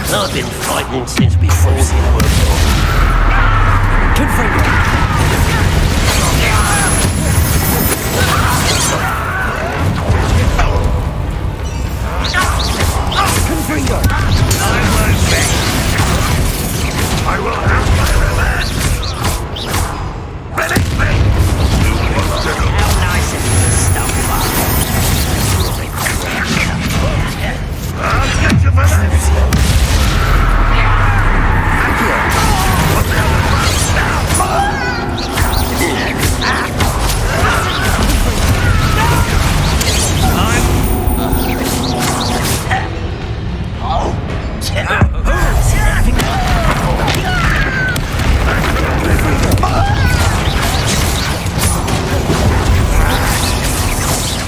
I've been fighting since before the World War. Confringo. Confringo. I won't beg. I will have my revenge. Ready, ready. How nice is this stuff? I'll get you for that.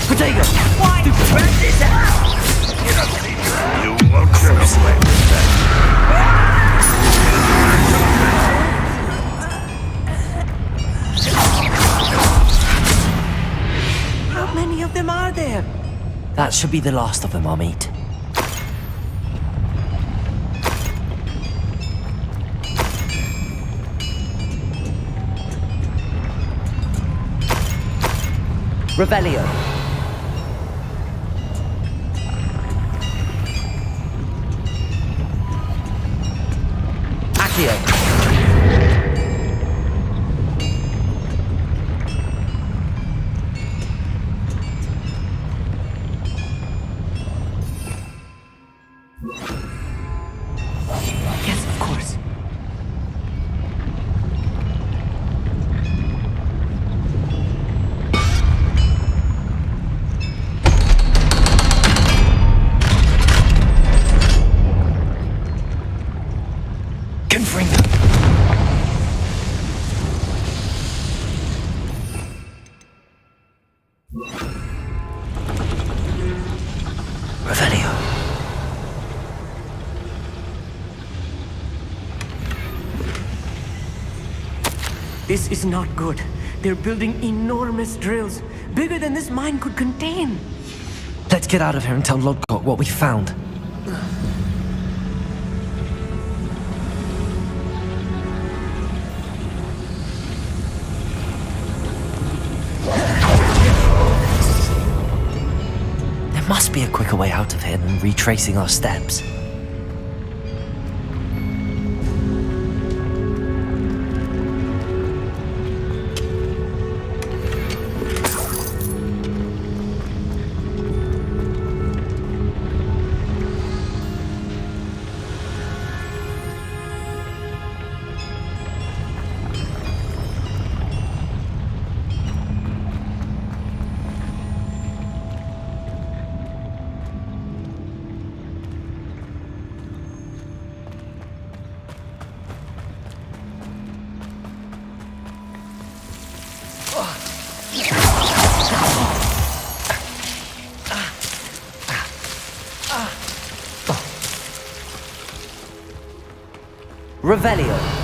Potato. Why do you run this out? You won't get away with that. How many of them are there? That should be the last of them I'll meet. Revelio. Accio. Yes, of course. This is not good. They're building enormous drills, bigger than this mine could contain. Let's get out of here and tell Lodgok what we found. There must be a quicker way out of here than retracing our steps. Revelio.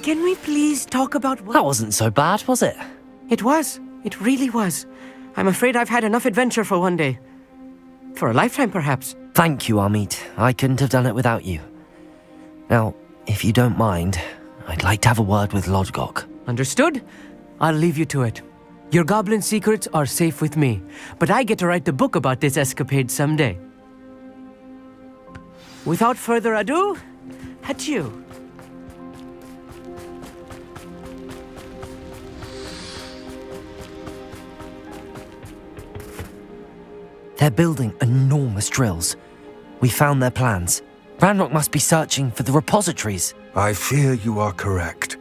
Can we please talk about what... That wasn't so bad, was it? It was. It really was. I'm afraid I've had enough adventure for one day. For a lifetime, perhaps. Thank you, Amit. I couldn't have done it without you. Now, if you don't mind, I'd like to have a word with Lodgok. Understood? I'll leave you to it. Your goblin secrets are safe with me, but I get to write the book about this escapade someday. Without further ado, adieu. They're building enormous drills. We found their plans. Ranrock must be searching for the repositories. I fear you are correct.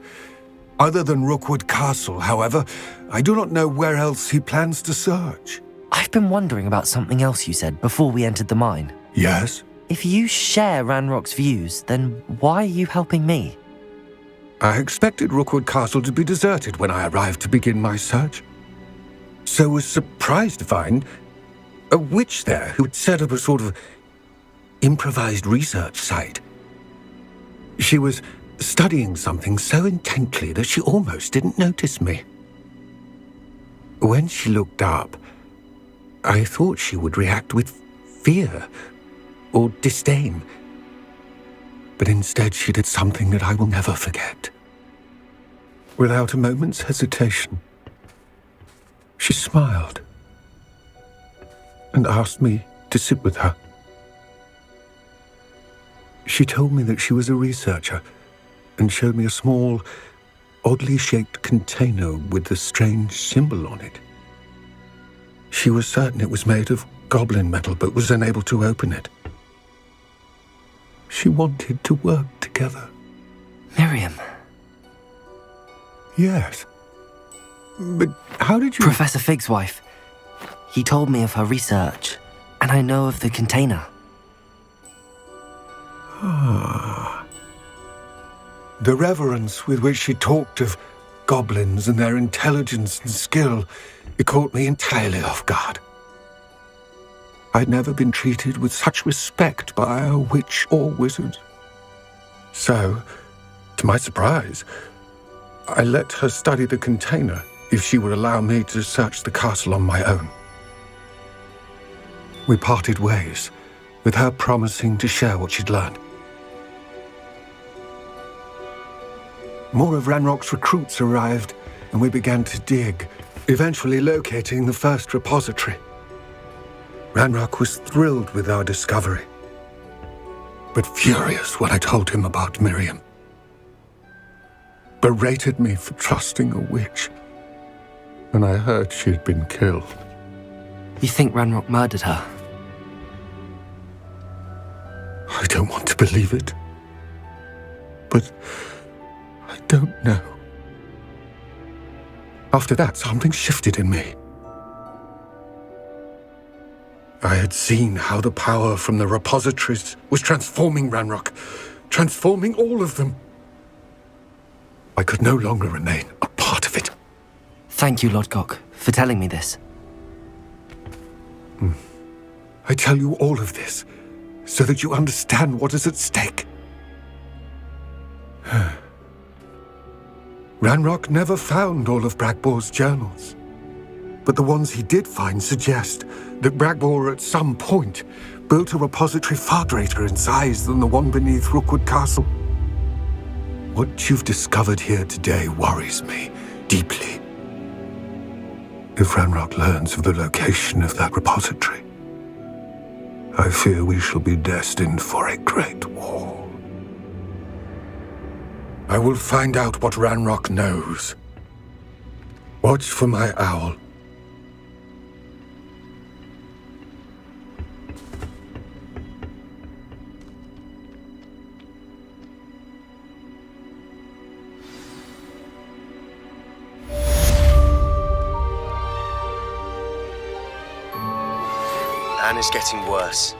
Other than Rookwood Castle, however, I do not know where else he plans to search. I've been wondering about something else you said before we entered the mine. Yes? If you share Ranrock's views, then why are you helping me? I expected Rookwood Castle to be deserted when I arrived to begin my search. So was surprised to find a witch there who had set up a sort of improvised research site. She was studying something so intently that she almost didn't notice me. When she looked up, I thought she would react with fear or disdain. But instead she did something that I will never forget. Without a moment's hesitation, she smiled and asked me to sit with her. She told me that she was a researcher and showed me a small, oddly shaped container with a strange symbol on it. She was certain it was made of goblin metal, but was unable to open it. She wanted to work together. Miriam. Yes. But how did you... Professor Fig's wife. He told me of her research, and I know of the container. The reverence with which she talked of goblins and their intelligence and skill, it caught me entirely off guard. I'd never been treated with such respect by a witch or wizard. So, to my surprise, I let her study the container if she would allow me to search the castle on my own. We parted ways, with her promising to share what she'd learned. More of Ranrock's recruits arrived, and we began to dig, eventually locating the first repository. Ranrock was thrilled with our discovery, but furious when I told him about Miriam. Berated me for trusting a witch, and I heard she had been killed. You think Ranrock murdered her? I don't want to believe it, but I don't know. After that, something shifted in me. I had seen how the power from the repositories was transforming Ranrock, transforming all of them. I could no longer remain a part of it. Thank you, Lodgok, for telling me this. I tell you all of this so that you understand what is at stake. Ranrock never found all of Bragbor's journals, but the ones he did find suggest that Bragbor at some point built a repository far greater in size than the one beneath Rookwood Castle. What you've discovered here today worries me deeply. If Ranrock learns of the location of that repository, I fear we shall be destined for a great war. I will find out what Ranrock knows. Watch for my owl. Anne is getting worse.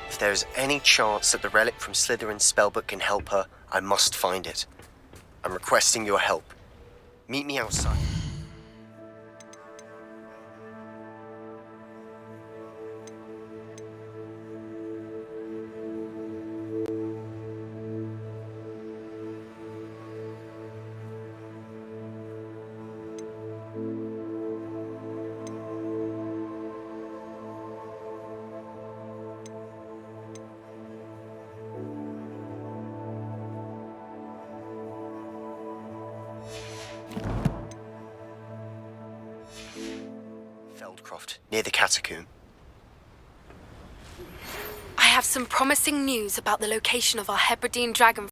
If there is any chance that the relic from Slytherin's spellbook can help her, I must find it. I'm requesting your help. Meet me outside. Near the catacomb. I have some promising news about the location of our Hebridean dragon